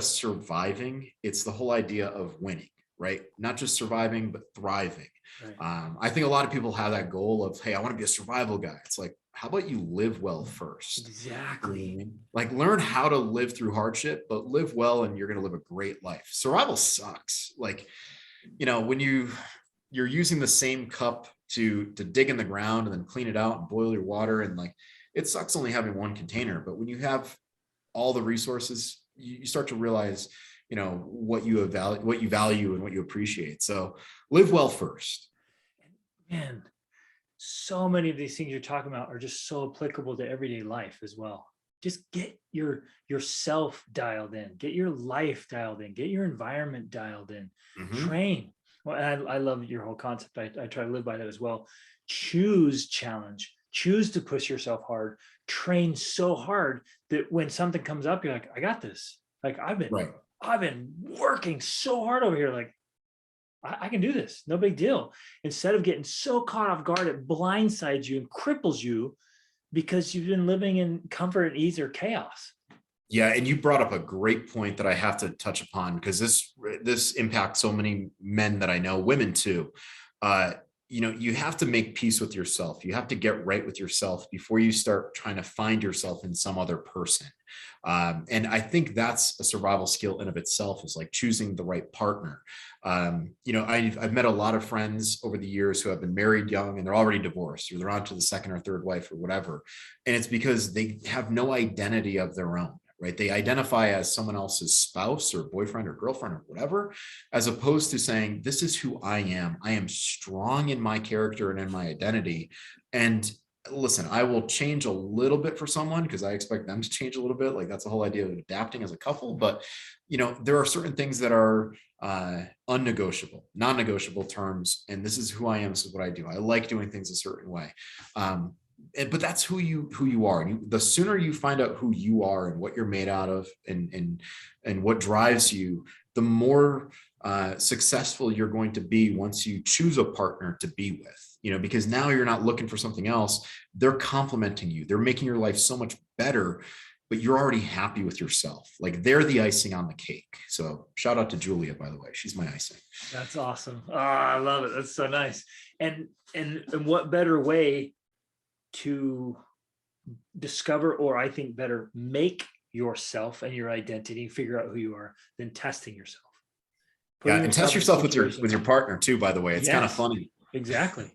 surviving. It's the whole idea of winning, right? Not just surviving, but thriving. Right. I think a lot of people have that goal of, hey, I want to be a survival guy. It's like, how about you live well first? Exactly. Like learn how to live through hardship, but live well and you're going to live a great life. Survival sucks. Like, when you're using the same cup to dig in the ground and then clean it out and boil your water, and like, it sucks only having one container, but when you have all the resources, you start to realize, what you value and what you appreciate. So live well first. Man, so many of these things you're talking about are just so applicable to everyday life as well. Just get yourself dialed in, get your life dialed in, get your environment dialed in, train. Well, and I love your whole concept. I try to live by that as well. Choose challenge, choose to push yourself hard, train so hard that when something comes up, you're like, I got this. Like I've been working so hard over here. Like I can do this. No big deal. Instead of getting so caught off guard, it blindsides you and cripples you because you've been living in comfort and ease or chaos. Yeah, and you brought up a great point that I have to touch upon, because this impacts so many men that I know, women too. Uh, you have to make peace with yourself. You have to get right with yourself before you start trying to find yourself in some other person. And I think that's a survival skill in of itself, is like choosing the right partner. I've met a lot of friends over the years who have been married young and they're already divorced, or they're on to the second or third wife or whatever. And it's because they have no identity of their own. Right? They identify as someone else's spouse or boyfriend or girlfriend or whatever, as opposed to saying, this is who I am. I am strong in my character and in my identity. And listen, I will change a little bit for someone because I expect them to change a little bit. Like, that's the whole idea of adapting as a couple. But, there are certain things that are unnegotiable, non-negotiable terms. And this is who I am. This is what I do. I like doing things a certain way. But that's who you are. And the sooner you find out who you are and what you're made out of, and what drives you, the more successful you're going to be once you choose a partner to be with. Because now you're not looking for something else. They're complementing you. They're making your life so much better, but you're already happy with yourself. Like, they're the icing on the cake. So shout out to Julia, by the way. She's my icing. That's awesome. Oh, I love it. That's so nice. And what better way to discover, or I think better, make yourself and your identity, figure out who you are, than testing yourself. And test yourself with your partner too, by the way. It's kind of funny. Exactly.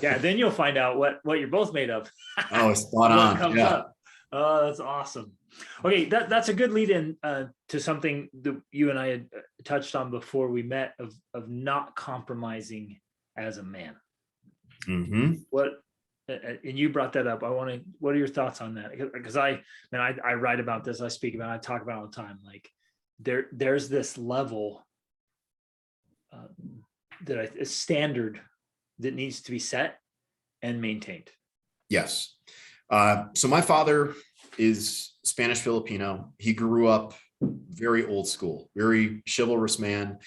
Yeah, then you'll find out what you're both made of. Oh, it's spot on. Comes up. Oh, that's awesome. Okay, that's a good lead in to something that you and I had touched on before we met, of not compromising as a man. Mm-hmm. And you brought that up. what are your thoughts on that? Because I write about this, I speak about it, I talk about it all the time. Like, there's this level a standard that needs to be set and maintained. Yes. So my father is Spanish Filipino. He grew up very old school, very chivalrous man.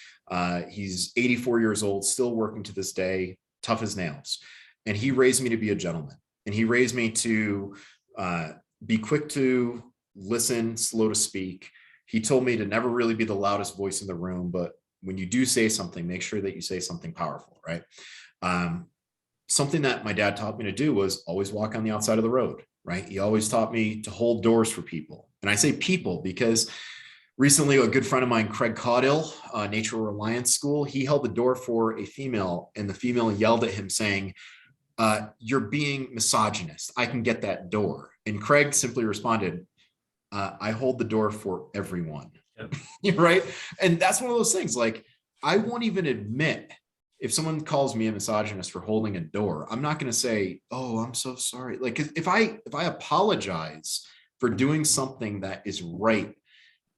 He's 84 years old, still working to this day, tough as nails. And he raised me to be a gentleman. And he raised me to be quick to listen, slow to speak. He told me to never really be the loudest voice in the room, but when you do say something, make sure that you say something powerful, right? Something that my dad taught me to do was always walk on the outside of the road, right? He always taught me to hold doors for people. And I say people because recently a good friend of mine, Craig Caudill, Nature Reliance School, he held the door for a female, and the female yelled at him saying, you're being misogynist. I can get that door. And Craig simply responded, I hold the door for everyone. Yep. Right. And that's one of those things, like, I won't even admit if someone calls me a misogynist for holding a door. I'm not going to say, oh, I'm so sorry. Like, if I apologize for doing something that is right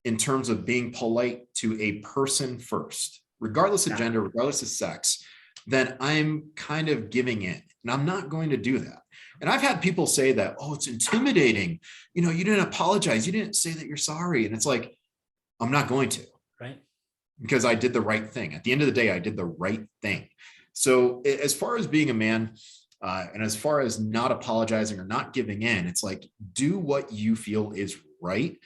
in terms of being polite to a person first, regardless of gender, regardless of sex, then I'm kind of giving in, and I'm not going to do that. And I've had people say that, oh, it's intimidating. You didn't apologize. You didn't say that you're sorry. And it's like, I'm not going to, right? Because I did the right thing. At the end of the day, I did the right thing. So as far as being a man, and as far as not apologizing or not giving in, it's like, do what you feel is right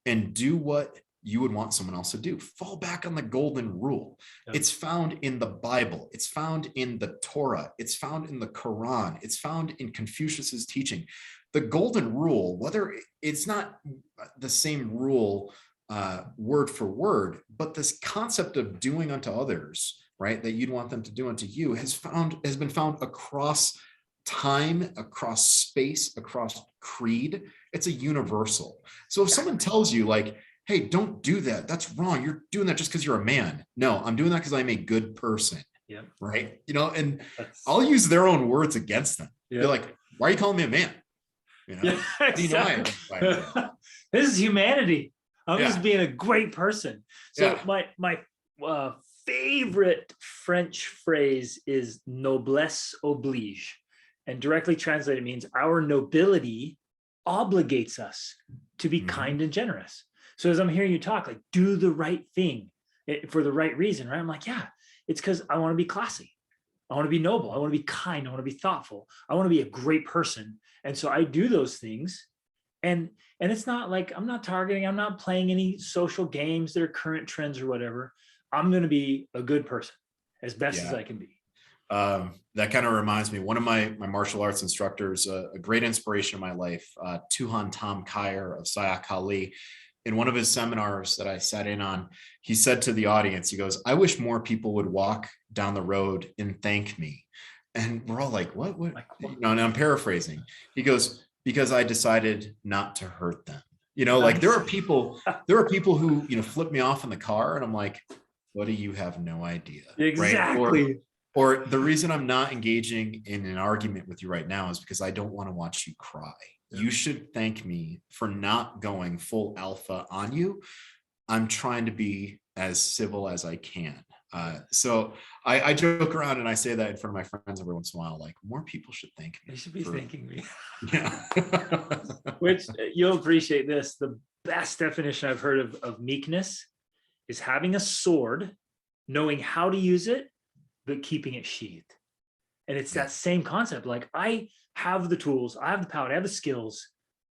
and do what you would want someone else to do. Fall back on the golden rule. Yep. It's found in the Bible. It's found in the Torah. It's found in the Quran. It's found in Confucius's teaching. The golden rule, whether it's not the same rule word for word, but this concept of doing unto others, right, that you'd want them to do unto you, has been found across time, across space, across creed. It's a universal. So if someone tells you, like, hey, don't do that, that's wrong, you're doing that just because you're a man. No, I'm doing that because I'm a good person. Yeah. Right. And I'll use their own words against them. Yeah. They're like, why are you calling me a man? Yeah, exactly. This is humanity. I'm just being a great person. So my favorite French phrase is noblesse oblige, and directly translated means our nobility obligates us to be kind and generous. So as I'm hearing you talk, like, do the right thing for the right reason, right? I'm like, yeah, it's because I want to be classy. I want to be noble. I want to be kind. I want to be thoughtful. I want to be a great person. And so I do those things And it's not like I'm not targeting, I'm not playing any social games that are current trends or whatever. I'm going to be a good person as best as Yeah. I can be. That kind of reminds me, one of my martial arts instructors, a great inspiration in my life, Tuhan Tom Kyer of Sayak Ali, in one of his seminars that I sat in on, he said to the audience, he goes, "I wish more people would walk down the road and thank me." And we're all like, what? Like, You know, and I'm paraphrasing. He goes, "Because I decided not to hurt them." You know, like nice. there are people who, you know, flip me off in the car and I'm like, what do you have no idea? Exactly. Right. Or the reason I'm not engaging in an argument with you right now is because I don't want to watch you cry. You should thank me for not going full alpha on you. I'm trying to be as civil as I can. So I joke around and I say that in front of my friends every once in a while, like, more people should thank me. They should be thanking me. Yeah. Which you'll appreciate this. The best definition I've heard of meekness is having a sword, knowing how to use it, but keeping it sheathed. And it's that same concept. Like, I have the tools, I have the power, I have the skills,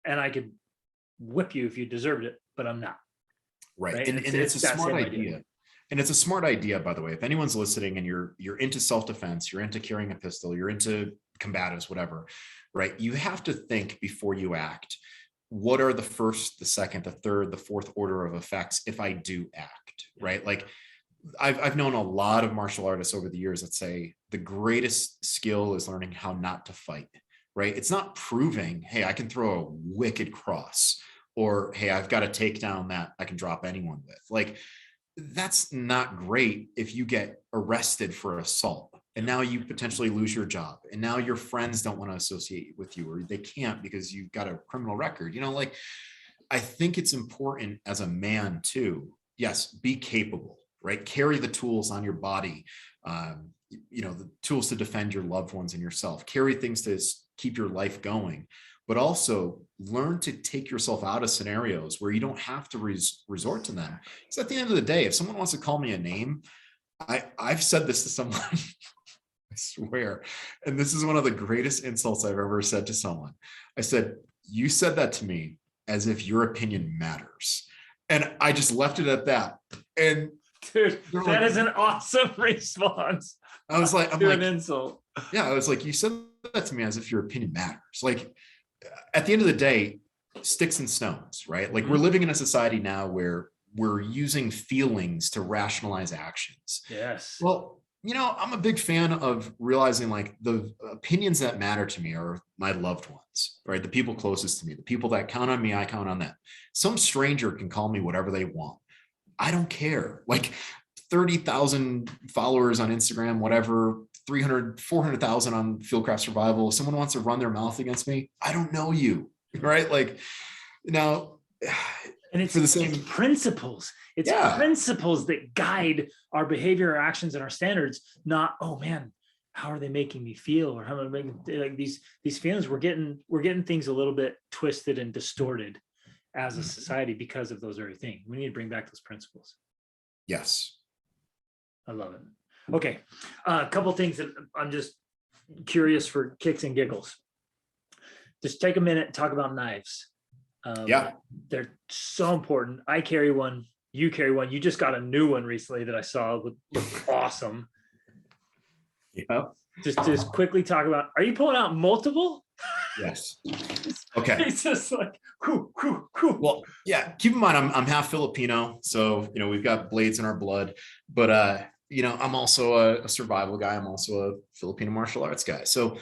and I could whip you if you deserved it, but I'm not. Right. And it's a smart idea. And it's a smart idea, by the way. If anyone's listening and you're into self-defense, you're into carrying a pistol, you're into combatives, whatever, right? You have to think before you act. What are the first, the second, the third, the fourth order of effects if I do act, right? Like, I've known a lot of martial artists over the years that say the greatest skill is learning how not to fight, right? It's not proving, hey, I can throw a wicked cross, or hey, I've got a takedown that I can drop anyone with. Like, that's not great if you get arrested for assault and now you potentially lose your job and now your friends don't want to associate with you, or they can't because you've got a criminal record. You know, like, I think it's important as a man too. Yes, be capable, right? Carry the tools on your body, you know, the tools to defend your loved ones and yourself, carry things to keep your life going, but also learn to take yourself out of scenarios where you don't have to resort to them. Because at the end of the day, if someone wants to call me a name, I've said this to someone, I swear, and this is one of the greatest insults I've ever said to someone. I said, "You said that to me as if your opinion matters." And I just left it at that. And dude, that is an awesome response. I was like, an insult. Yeah, I was like, you said that to me as if your opinion matters. Like, at the end of the day, sticks and stones, right? Like, we're living in a society now where we're using feelings to rationalize actions. Yes. Well, you know, I'm a big fan of realizing, like, the opinions that matter to me are my loved ones, right? The people closest to me, the people that count on me, I count on them. Some stranger can call me whatever they want. I don't care. Like, 30,000 followers on Instagram, whatever, 300, 400,000 on Fieldcraft Survival. If someone wants to run their mouth against me, I don't know you, right? Like, now, and it's, it's principles. It's principles that guide our behavior, our actions, and our standards. Not, oh man, how are they making me feel, or how am I making, like, these feelings? We're getting things a little bit twisted and distorted as a society because of those very things. We need to bring back those principles. Yes, I love it. Okay, a couple things that I'm just curious for kicks and giggles. Just take a minute and talk about knives. They're so important. I carry one. You carry one. You just got a new one recently that I saw. Looked awesome. Yeah. Just quickly talk about. Are you pulling out multiple? Yes. Okay. It's just like, whew, whew, whew. Well, yeah. Keep in mind, I'm half Filipino, so you know we've got blades in our blood. But you know, I'm also a survival guy. I'm also a Filipino martial arts guy. So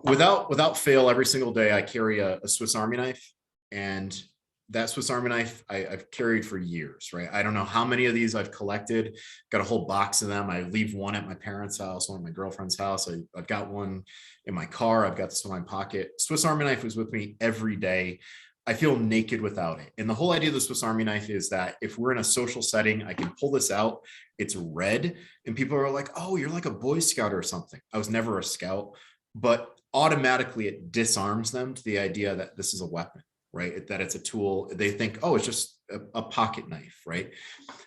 without fail, every single day I carry a Swiss Army knife, and that Swiss Army knife I've carried for years, right? I don't know how many of these I've collected, got a whole box of them. I leave one at my parents' house, one at my girlfriend's house. I've got one in my car. I've got this in my pocket. Swiss Army knife was with me every day. I feel naked without it. And the whole idea of the Swiss Army knife is that if we're in a social setting, I can pull this out. It's red. And people are like, oh, you're like a Boy Scout or something. I was never a scout, but automatically it disarms them to the idea that this is a weapon, right? That it's a tool. They think, oh, it's just a pocket knife, right?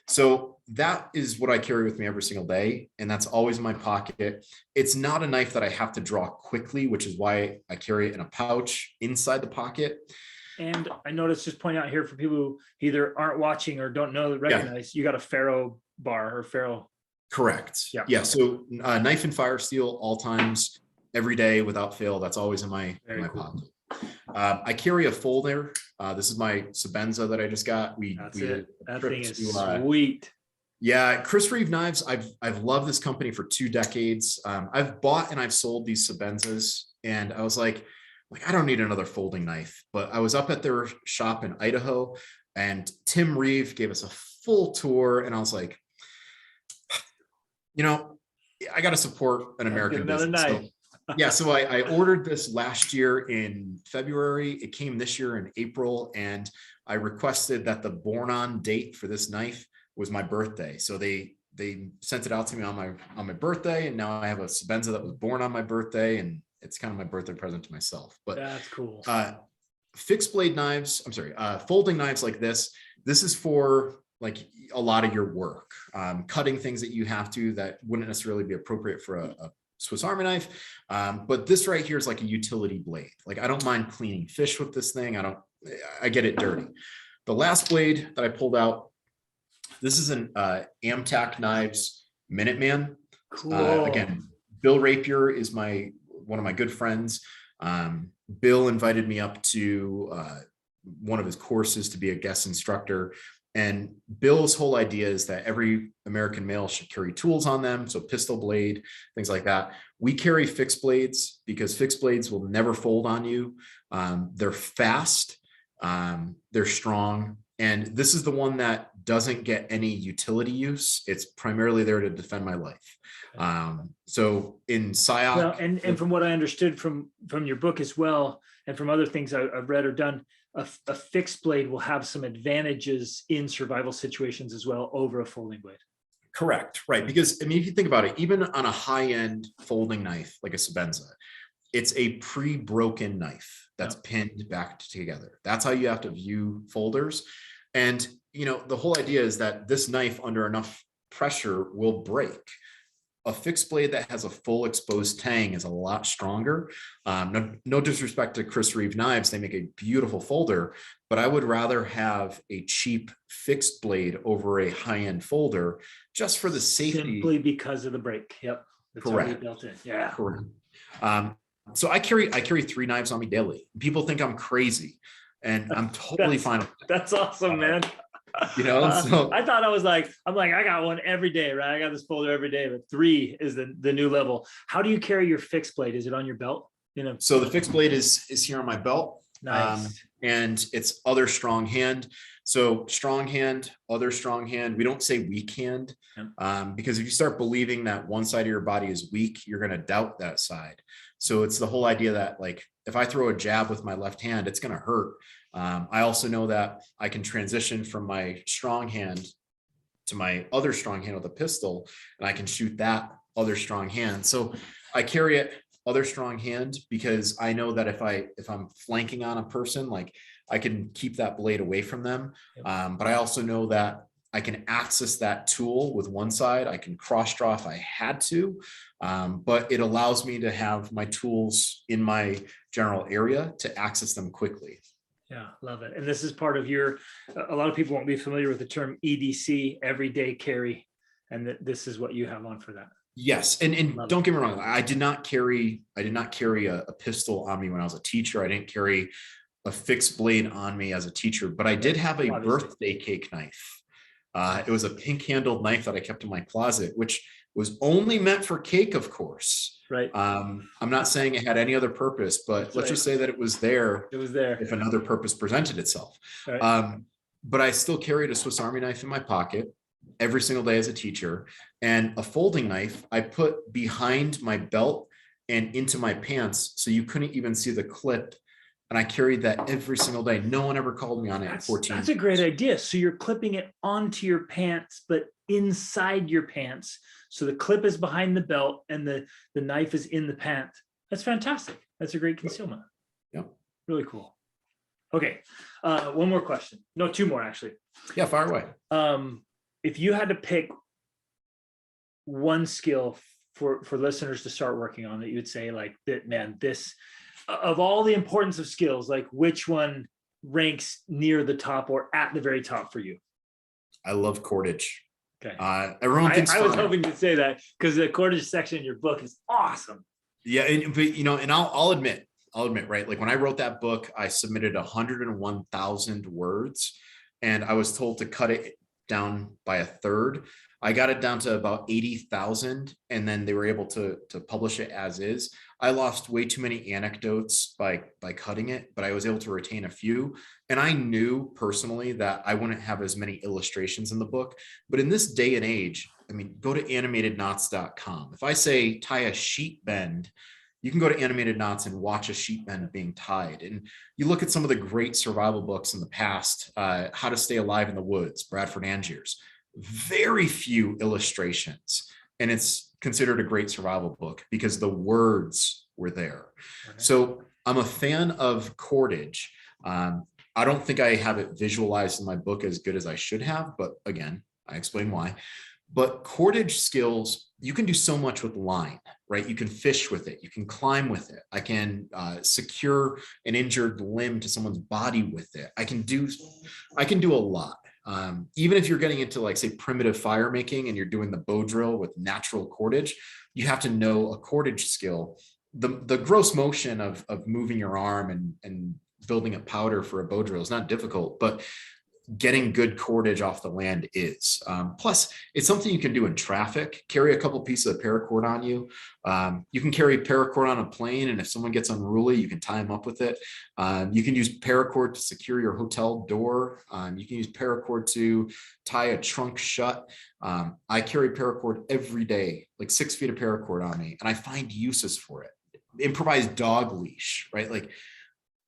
So that is what I carry with me every single day. And that's always in my pocket. It's not a knife that I have to draw quickly, which is why I carry it in a pouch inside the pocket. And I noticed, just pointing out here for people who either aren't watching or don't know, recognize, you got a ferro bar or ferro. Correct. Yeah. Yeah. So knife and fire steel all times, every day without fail. That's always in my Cool. pocket. I carry a folder. This is my Sebenza that I just got. That's it. That thing is sweet. Yeah, Chris Reeve Knives. I've loved this company for 2 decades. I've bought and I've sold these Sebenzas, and I was like, I don't need another folding knife. But I was up at their shop in Idaho, and Tim Reeve gave us a full tour, and I was like, I got to support an American business. So, yeah, so I ordered this last year in February. It came this year in April, and I requested that the born on date for this knife was my birthday. So they sent it out to me on my birthday, and now I have a Sebenza that was born on my birthday, and it's kind of my birthday present to myself. But that's cool. Fixed blade knives, folding knives like this is for like a lot of your work, cutting things that you have to that wouldn't necessarily be appropriate for a Swiss Army knife. But this right here is like a utility blade. Like, I don't mind cleaning fish with this thing. I get it dirty. The last blade that I pulled out, this is an Amtac Knives Minuteman. Cool. Again, Bill Rapier is one of my good friends. Bill invited me up to one of his courses to be a guest instructor. And Bill's whole idea is that every American male should carry tools on them. So pistol blade, things like that. We carry fixed blades because fixed blades will never fold on you. They're fast, they're strong. And this is the one that doesn't get any utility use. It's primarily there to defend my life. So in SIOC. Well, and from what I understood from your book as well, and from other things I've read or done, a fixed blade will have some advantages in survival situations as well over a folding blade. Correct. Right. Because if you think about it, even on a high-end folding knife, like a Sebenza, it's a pre-broken knife that's pinned back together. That's how you have to view folders. And, the whole idea is that this knife under enough pressure will break. A fixed blade that has a full exposed tang is a lot stronger. No disrespect to Chris Reeve Knives. They make a beautiful folder, but I would rather have a cheap fixed blade over a high-end folder just for the safety. Simply because of the break. Yep. That's correct. Built in. Yeah. Correct. So I carry 3 knives on me daily. People think I'm crazy, and I'm totally fine with that. That's awesome, man. So I thought I got one every day, right? I got this folder every day, but 3 is the new level. How do you carry your fixed blade? Is it on your belt? So the fixed blade is here on my belt. Nice. And it's other strong hand. So strong hand, other strong hand. We don't say weak hand, because if you start believing that one side of your body is weak, you're going to doubt that side. So it's the whole idea that, like, if I throw a jab with my left hand, it's going to hurt. I also know that I can transition from my strong hand to my other strong hand with a pistol, and I can shoot that other strong hand. So I carry it other strong hand because I know that if I'm flanking on a person, like, I can keep that blade away from them. But I also know that I can access that tool with one side. I can cross draw if I had to, but it allows me to have my tools in my general area to access them quickly. Yeah, love it. And this is part of a lot of people won't be familiar with the term EDC, everyday carry. And this is what you have on for that. Yes. And don't get me wrong. I did not carry a pistol on me when I was a teacher. I didn't carry a fixed blade on me as a teacher, but I did have a birthday cake knife. It was a pink handled knife that I kept in my closet, which was only meant for cake, of course. Right. I'm not saying it had any other purpose, but let's just say that it was there. It was there if another purpose presented itself. Right. But I still carried a Swiss Army knife in my pocket every single day as a teacher, and a folding knife I put behind my belt and into my pants, so you couldn't even see the clip. And I carried that every single day. No one ever called me on it. 14. That's a great idea. So you're clipping it onto your pants, but inside your pants. So the clip is behind the belt and the knife is in the pant. That's fantastic. That's a great concealment. Yeah. Really cool. Okay. One more question. No, 2 more actually. Yeah, fire away. If you had to pick one skill for listeners to start working on that you would say, like, that, man, this, of all the importance of skills, like, which one ranks near the top or at the very top for you? I love cordage. Okay. Everyone thinks I was hoping to say that because the cordage section in your book is awesome. Yeah, but and I'll admit, right? Like when I wrote that book, I submitted 101,000 words, and I was told to cut it down by a third. I got it down to about 80,000, and then they were able to publish it as is. I lost way too many anecdotes by cutting it, but I was able to retain a few. And I knew personally that I wouldn't have as many illustrations in the book. But in this day and age, I mean, go to animatedknots.com. If I say tie a sheet bend, you can go to Animated Knots and watch a sheet bend being tied. And you look at some of the great survival books in the past, How to Stay Alive in the Woods, Bradford Angier's, very few illustrations. And it's considered a great survival book because the words were there. Okay. So I'm a fan of cordage. I don't think I have it visualized in my book as good as I should have, but again, I explain why. But cordage skills, you can do so much with line, right? You can fish with it. You can climb with it. I can secure an injured limb to someone's body with it. I can do a lot. Even if you're getting into, like, say, primitive fire making and you're doing the bow drill with natural cordage, you have to know a cordage skill. The gross motion of moving your arm and building a powder for a bow drill is not difficult, but getting good cordage off the land is. Plus, it's something you can do in traffic. Carry a couple pieces of paracord on you. You can carry paracord on a plane, and if someone gets unruly, you can tie them up with it. You can use paracord to secure your hotel door. You can use paracord to tie a trunk shut. I carry paracord every day, like 6 feet of paracord on me, and I find uses for it. Improvised dog leash, right? Like,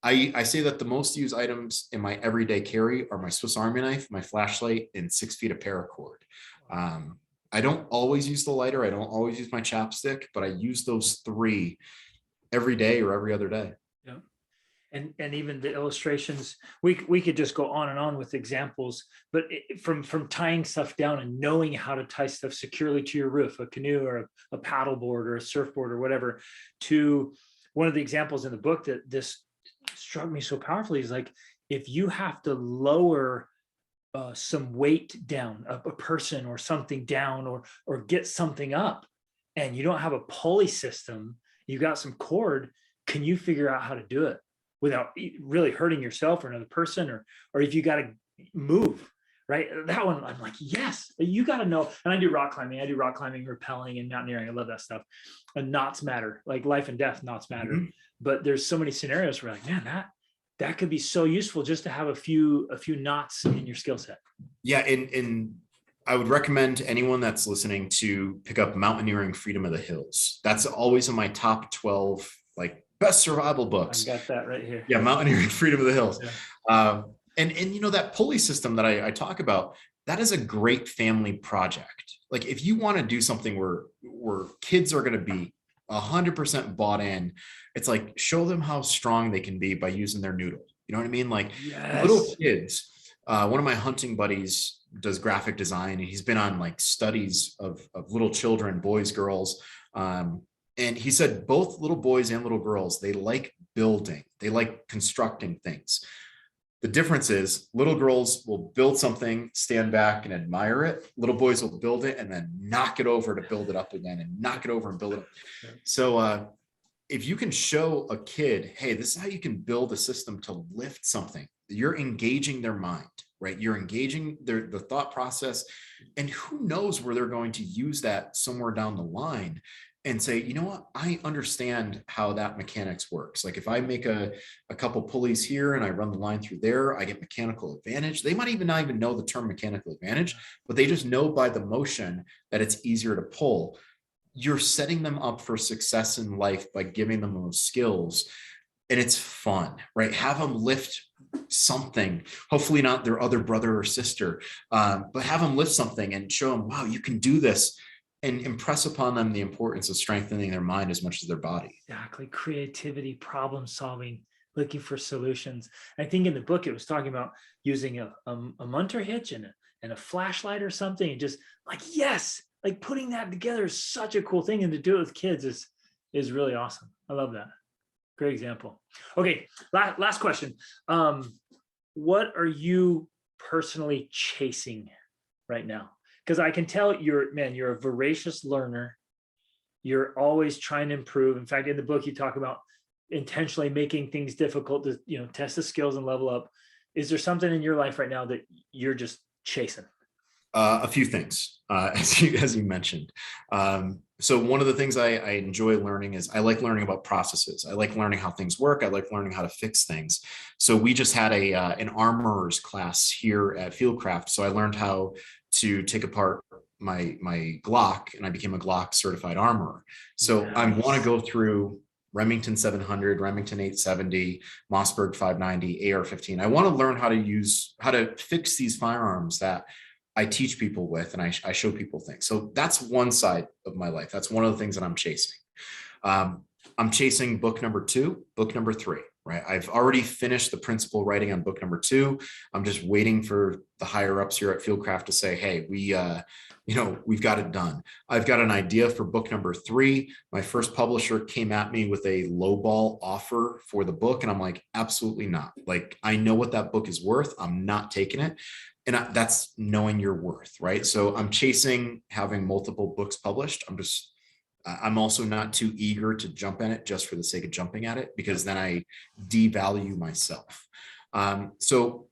I say that the most used items in my everyday carry are my Swiss Army knife, my flashlight, and 6 feet of paracord. I don't always use the lighter. I don't always use my chapstick, but I use those 3 every day or every other day. Yeah. And even the illustrations, we could just go on and on with examples, but from tying stuff down and knowing how to tie stuff securely to your roof, a canoe or a paddle board or a surfboard or whatever, to one of the examples in the book that this struck me so powerfully is, like, if you have to lower some weight down, a person or something down, or get something up, and you don't have a pulley system, you got some cord, can you figure out how to do it without really hurting yourself or another person, or if you got to move, right? That one, I'm like, yes, you got to know. And I do rock climbing, rappelling, and mountaineering. I love that stuff. And knots matter, like life and death knots matter. Mm-hmm. But there's so many scenarios where, like, man, that could be so useful just to have a few knots in your skill set. Yeah, and I would recommend anyone that's listening to pick up Mountaineering Freedom of the Hills. That's always in my top 12, like, best survival books. I got that right here. Yeah, Mountaineering Freedom of the Hills. Yeah. And you know, that pulley system that I talk about, that is a great family project. Like, if you want to do something where kids are going to be 100% bought in, it's like, show them how strong they can be by using their noodle. You know what I mean? Like, yes. Little kids. One of my hunting buddies does graphic design, and he's been on, like, studies of little children, boys, girls. And he said both little boys and little girls, they like building, they like constructing things. The difference is little girls will build something, stand back and admire it. Little boys will build it and then knock it over to build it up again, and knock it over and build it up. So if you can show a kid, hey, this is how you can build a system to lift something, you're engaging their mind, right? You're engaging the thought process, and who knows where they're going to use that somewhere down the line and say, you know what, I understand how that mechanics works. Like, if I make a couple pulleys here and I run the line through there, I get mechanical advantage. They might even not even know the term mechanical advantage, but they just know by the motion that it's easier to pull. You're setting them up for success in life by giving them those skills. And it's fun, right? Have them lift something, hopefully not their other brother or sister, but have them lift something and show them, wow, you can do this. And impress upon them the importance of strengthening their mind as much as their body. Exactly. Creativity, problem solving, looking for solutions. I think in the book, it was talking about using a munter hitch and a flashlight or something. And just like, yes, like putting that together is such a cool thing. And to do it with kids is really awesome. I love that. Great example. Okay. Last question. what are you personally chasing right now? Because I can tell you're a voracious learner. You're always trying to improve. In fact, in the book, you talk about intentionally making things difficult to, test the skills and level up. Is there something in your life right now that you're just chasing? A few things, as you mentioned. So one of the things I enjoy learning is I like learning about processes. I like learning how things work. I like learning how to fix things. So we just had an armorer's class here at Fieldcraft. So I learned how to take apart my Glock, and I became a Glock certified armorer. So I want to go through Remington 700, Remington 870, Mossberg 590, AR-15. I want to learn how to fix these firearms that I teach people with, and I show people things. So that's one side of my life. That's one of the things that I'm chasing. I'm chasing book number 2, book number 3, right? I've already finished the principal writing on book number 2. I'm just waiting for the higher ups here at Fieldcraft to say, hey, we've got it done. I've got an idea for book number 3. My first publisher came at me with a lowball offer for the book. And I'm like, absolutely not. Like, I know what that book is worth. I'm not taking it. And that's knowing your worth, right? So I'm chasing having multiple books published. I'm also not too eager to jump in it just for the sake of jumping at it, because then I devalue myself. So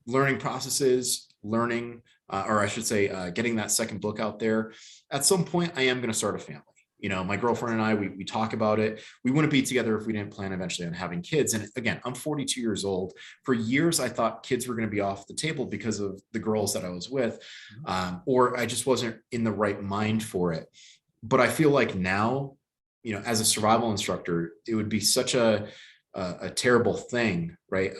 learning processes, getting that second book out there. At some point, I am going to start a family. My girlfriend and I, we talk about it. We wouldn't be together if we didn't plan eventually on having kids. And again, I'm 42 years old. For years, I thought kids were going to be off the table because of the girls that I was with, or I just wasn't in the right mind for it. But I feel like now, as a survival instructor, it would be such a terrible thing, right?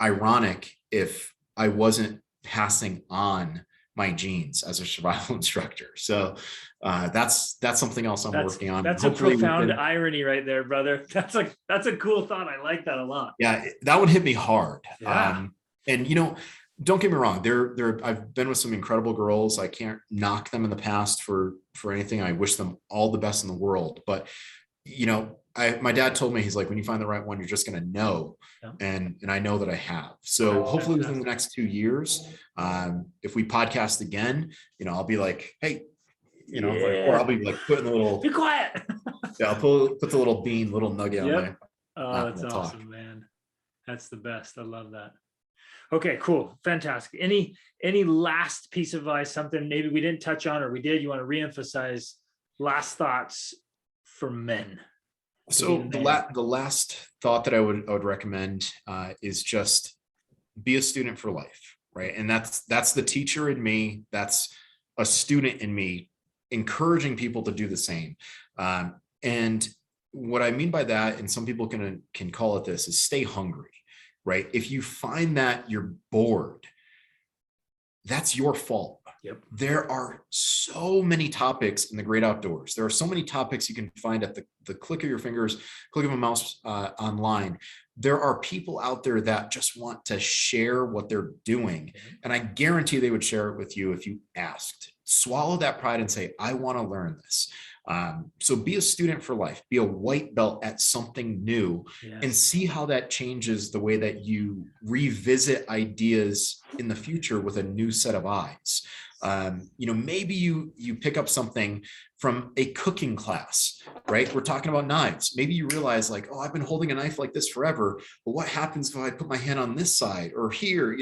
Ironic if I wasn't passing on my genes as a survival instructor. So that's something else I'm working on. That's hopefully a profound irony right there, brother. That's a cool thought. I like that a lot. Yeah, that would hit me hard. Yeah. And don't get me wrong. I've been with some incredible girls. I can't knock them in the past for anything. I wish them all the best in the world. But my dad told me, he's like, when you find the right one, you're just going to know. Yeah. And I know that I have. So hopefully within the next 2 years, if we podcast again, I'll be like, hey, or I'll be like putting a little, be quiet. Yeah, I'll put the little nugget on my. Oh, that's awesome, man. That's the best. I love that. Okay, cool. Fantastic. Any last piece of advice, something maybe we didn't touch on, or we did, you want to reemphasize, last thoughts for men? So the last thought that I would recommend is just be a student for life, right? And that's the teacher in me. That's a student in me, encouraging people to do the same. And what I mean by that, and some people can call it this, is stay hungry, right? If you find that you're bored, that's your fault. Yep. There are so many topics in the great outdoors. There are so many topics you can find at the click of your fingers, click of a mouse online. There are people out there that just want to share what they're doing. And I guarantee they would share it with you if you asked. Swallow that pride and say, I want to learn this. So be a student for life, be a white belt at something new, and see how that changes the way that you revisit ideas in the future with a new set of eyes. Maybe you pick up something from a cooking class, right? We're talking about knives. Maybe you realize like, oh, I've been holding a knife like this forever, but what happens if I put my hand on this side or here?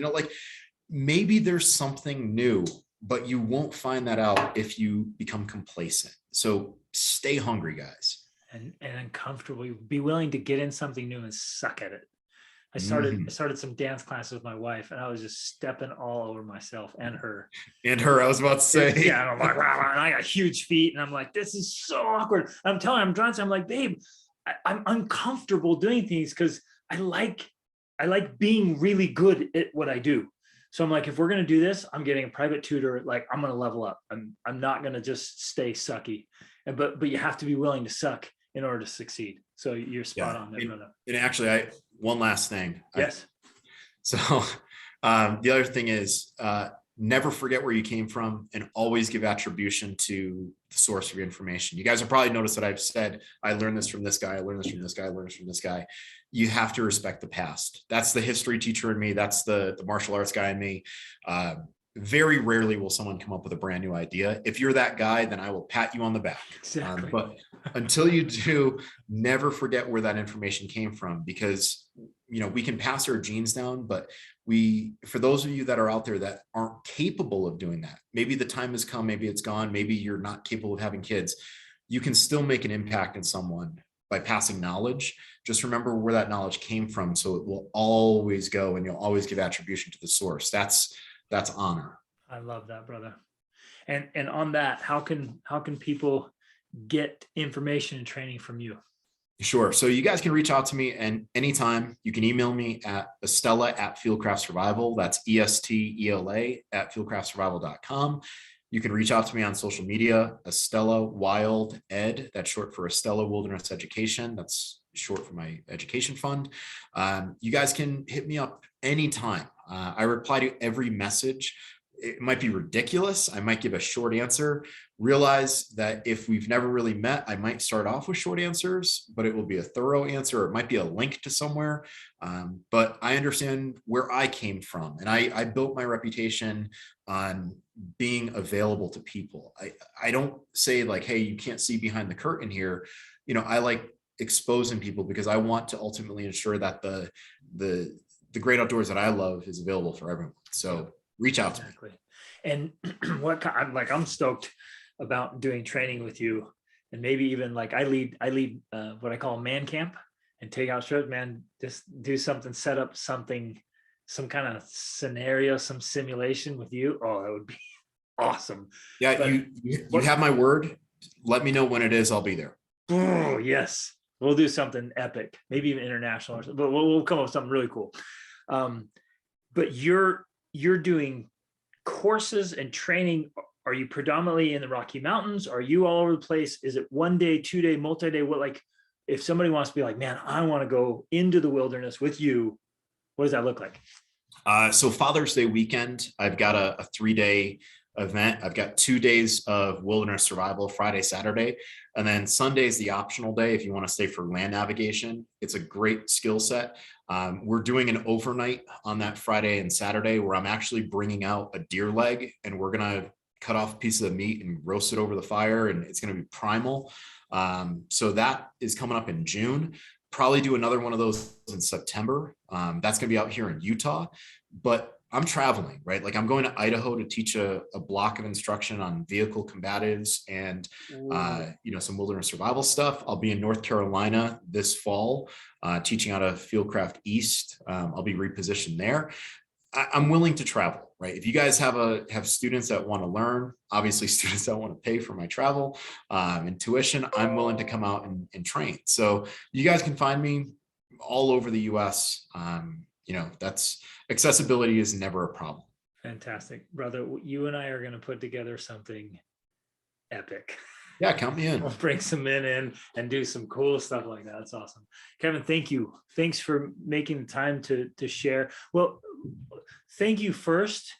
Maybe there's something new, but you won't find that out if you become complacent. So stay hungry, guys. And uncomfortable. Be willing to get in something new and suck at it. I started some dance classes with my wife, and I was just stepping all over myself and her. I was about to say. Yeah, and I'm like, and I got huge feet, and I'm like, this is so awkward. I'm trying to, I'm like, babe, I'm uncomfortable doing things because I like being really good at what I do. So I'm like, if we're going to do this, I'm getting a private tutor. Like, I'm going to level up. I'm not going to just stay sucky. But you have to be willing to suck in order to succeed. So you're spot on there, brother. And actually, one last thing. Yes. The other thing is never forget where you came from, and always give attribution to the source of your information. You guys have probably noticed that I've said, I learned this from this guy, I learned this from this guy, I learned this from this guy. you have to respect the past. That's the history teacher in me. That's the martial arts guy in me. Very rarely will someone come up with a brand new idea. If you're that guy, then I will pat you on the back. Exactly. But until you do, never forget where that information came from, because we can pass our genes down, but for those of you that are out there that aren't capable of doing that, maybe the time has come, maybe it's gone, maybe you're not capable of having kids, you can still make an impact in someone by passing knowledge. Just remember where that knowledge came from, so it will always go, and you'll always give attribution to the source. That's honor. I love that, brother. And on that, how can people get information and training from you? Sure. So you guys can reach out to me and anytime. You can email me at Estela@fieldcraftsurvival. That's ESTELA@fieldcraftsurvival.com. You can reach out to me on social media, Estela Wild Ed. That's short for Estela Wilderness Education. That's short for my education fund. You guys can hit me up anytime. I reply to every message. It might be ridiculous. I might give a short answer. Realize that if we've never really met, I might start off with short answers, but it will be a thorough answer. Or it might be a link to somewhere. But I understand where I came from. And I built my reputation on being available to people. I don't say like, hey, you can't see behind the curtain here. I like exposing people because I want to ultimately ensure that the great outdoors that I love is available for everyone. So reach out to me. And I'm stoked about doing training with you, and maybe even like I lead what I call man camp and take out shows, man, just do something, set up something, some kind of scenario, some simulation with you. Oh, that would be awesome. Yeah. But you have my word. Let me know when it is. I'll be there. Oh yes. We'll do something epic, maybe even international or something, but we'll come up with something really cool. But you're doing courses and training. Are you predominantly in the Rocky Mountains? Are you all over the place? Is it 1 day, 2 day, multi-day? What, like, if somebody wants to be like, man, I want to go into the wilderness with you, what does that look like? So Father's Day weekend, I've got a 3-day event. I've got 2 days of wilderness survival, Friday, Saturday, and then Sunday is the optional day if you want to stay for land navigation. It's a great skill set. We're doing an overnight on that Friday and Saturday where I'm actually bringing out a deer leg, and we're going to cut off a piece of the meat and roast it over the fire, and it's going to be primal. So that is coming up in June. Probably do another one of those in September. That's going to be out here in Utah, but I'm traveling, right? Like I'm going to Idaho to teach a block of instruction on vehicle combatives and, some wilderness survival stuff. I'll be in North Carolina this fall, teaching out of Fieldcraft East. I'll be repositioned there. I'm willing to travel, right? If you guys have students that want to learn, obviously students that want to pay for my travel and tuition, I'm willing to come out and train. So you guys can find me all over the US. That's accessibility is never a problem. Fantastic, brother. You and I are going to put together something epic. Yeah, count me in. We'll bring some men in and do some cool stuff like that. That's awesome. Kevin, thank you. Thanks for making the time to share. Well, thank you first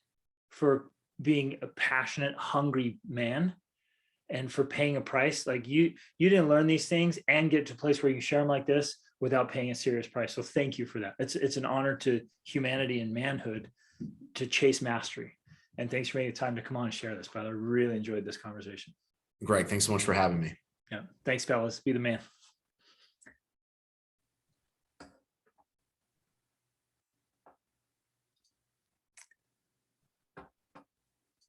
for being a passionate, hungry man and for paying a price. Like you didn't learn these things and get to a place where you can share them like this without paying a serious price. So thank you for that. It's an honor to humanity and manhood to chase mastery. And thanks for making the time to come on and share this, brother. I really enjoyed this conversation. Greg, thanks so much for having me. Yeah. Thanks, fellas. Be the man.